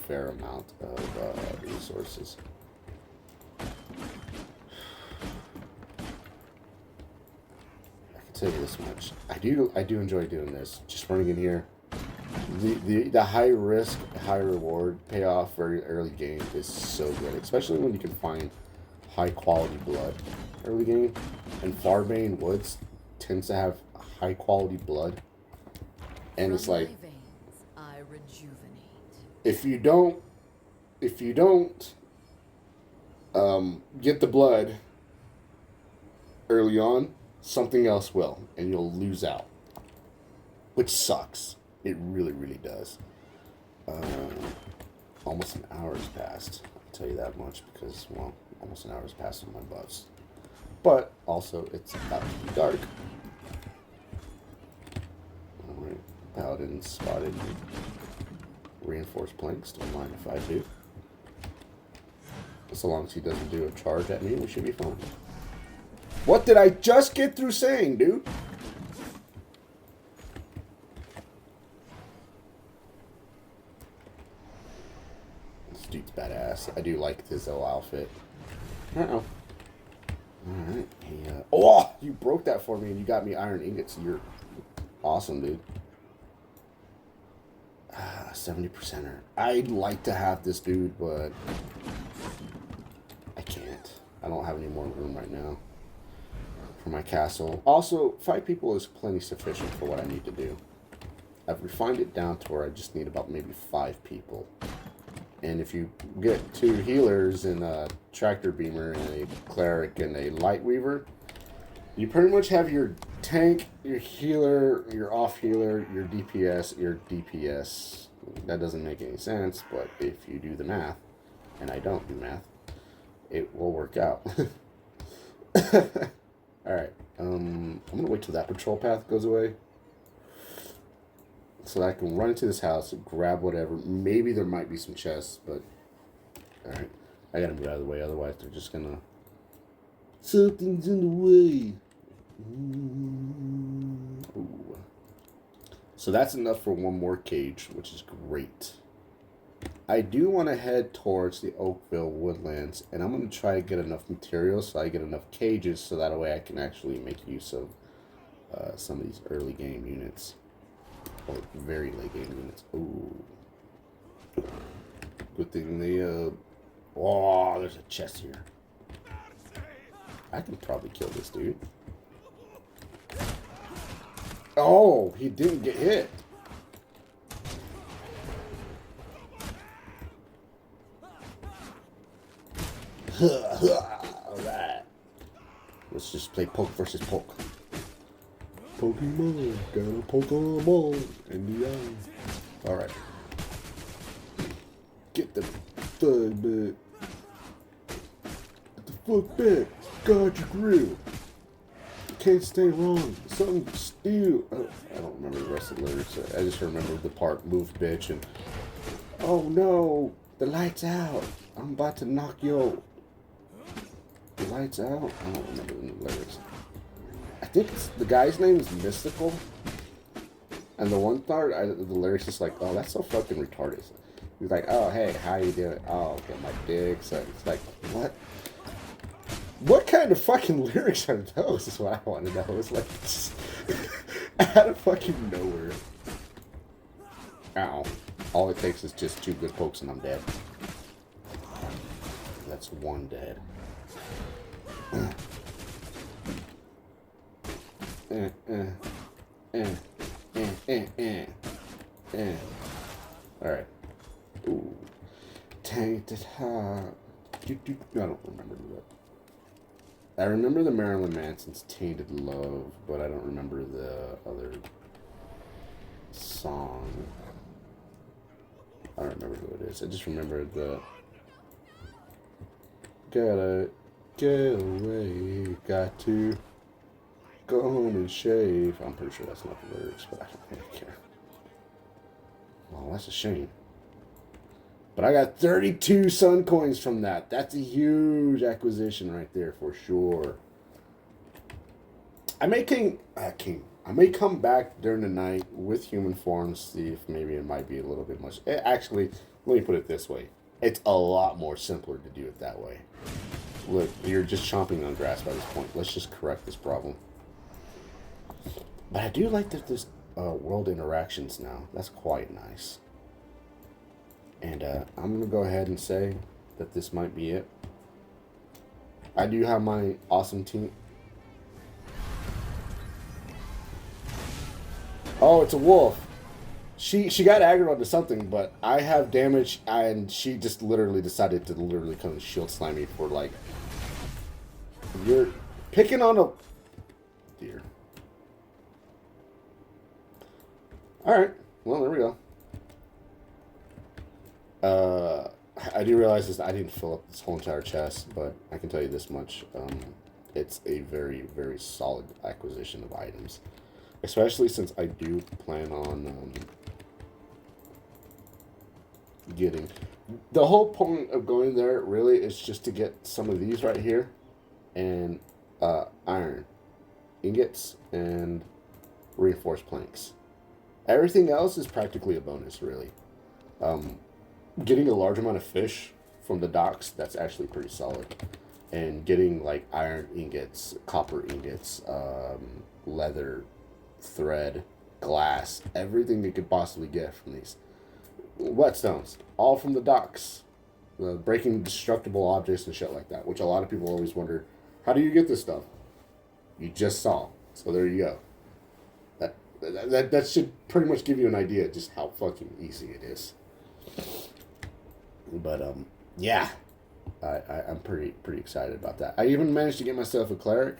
fair amount of resources. I can tell you this much. I do enjoy doing this. Just running in here. The high risk, high reward payoff very early game is so good, especially when you can find high quality blood early game. And Farbane Woods tends to have high quality blood, and it's like I rejuvenate. if you don't get the blood early on, something else will, and you'll lose out, which sucks. It really, really does. Almost an hour has passed. I'll tell you that much because, well, almost an hour has passed on my bus. But also, it's about to be dark. Alright, Paladin spotted. Reinforced planks. Don't mind if I do. So long as he doesn't do a charge at me, we should be fine. What did I just get through saying, dude? Dude's badass. I do like his little outfit. Uh-oh. Alright. Oh! You broke that for me and you got me iron ingots. You're awesome, dude. 70%er. I'd like to have this dude, but I can't. I don't have any more room right now for my castle. Also, 5 people is plenty sufficient for what I need to do. I've refined it down to where I just need about maybe 5 people. And if you get 2 healers and a tractor beamer and a cleric and a light weaver, you pretty much have your tank, your healer, your off healer, your DPS, your DPS. That doesn't make any sense, but if you do the math, and I don't do math, it will work out. Alright, I'm going to wait till that patrol path goes away. So that I can run into this house, grab whatever. Maybe there might be some chests, but... Alright, I gotta move out of the way, otherwise they're just gonna... Something's in the way. Ooh. So that's enough for one more cage, which is great. I do want to head towards the Oakville Woodlands, and I'm going to try to get enough materials so I get enough cages, so that way I can actually make use of some of these early game units. Or very late game units. Ooh. Good thing they, oh, there's a chest here. I can probably kill this dude. Oh, he didn't get hit. Alright. Let's just play poke versus poke. Pokemon, gotta poke them all in the eye. Alright. Get the fuck back. Get the fuck back. God, you grew. Can't stay wrong. Something steal. I don't remember the rest of the lyrics. I just remember the part, move bitch, and oh no, the light's out. I'm about to knock yo. The light's out? I don't remember the lyrics. I think the guy's name is Mystical. And the one part, the lyrics is like, oh, that's so fucking retarded. He's like, oh, hey, how you doing? Oh, okay, my dick. So it's like, what? What kind of fucking lyrics are those? Is what I want to know. It's like, just out of fucking nowhere. Ow. All it takes is just 2 good pokes and I'm dead. That's 1 dead. Alright. Ooh. Tainted heart. I don't remember that. I remember the Marilyn Manson's Tainted Love, but I don't remember the other song. I don't remember who it is. I just remember the gotta get away, got to go home and shave. I'm pretty sure that's not the lyrics, but I don't really care. Well, that's a shame. But I got 32 Sun Coins from that. That's a huge acquisition right there for sure. I may come back during the night with human form, see if maybe it might be a little bit much. Actually, let me put it this way. It's a lot more simpler to do it that way. Look, you're just chomping on grass by this point. Let's just correct this problem. But I do like that there's world interactions now. That's quite nice. And I'm going to go ahead and say that this might be it. I do have my awesome team. Oh, it's a wolf. She got aggroed onto something, but I have damage, and she just literally decided to come and shield slam me for like... You're picking on a... Deer. Alright, well, there we go. I do realize this. I didn't fill up this whole entire chest, but I can tell you this much. It's a very, very solid acquisition of items. Especially since I do plan on getting... The whole point of going there, really, is just to get some of these right here. And iron. Ingots and reinforced planks. Everything else is practically a bonus, really. Getting a large amount of fish from the docks, that's actually pretty solid. And getting like iron ingots, copper ingots, leather, thread, glass, everything you could possibly get from these. Whetstones, all from the docks. Breaking destructible objects and shit like that, which a lot of people always wonder, how do you get this stuff? You just saw. So there you go. That should pretty much give you an idea just how fucking easy it is. But yeah, I'm pretty excited about that. I even managed to get myself a cleric,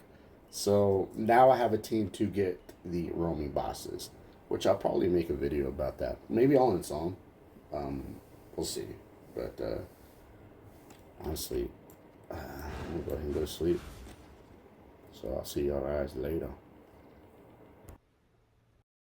so now I have a team to get the roaming bosses, which I'll probably make a video about that. Maybe all in song. We'll see. But honestly, I'm gonna go ahead and go to sleep. So I'll see y'all guys later.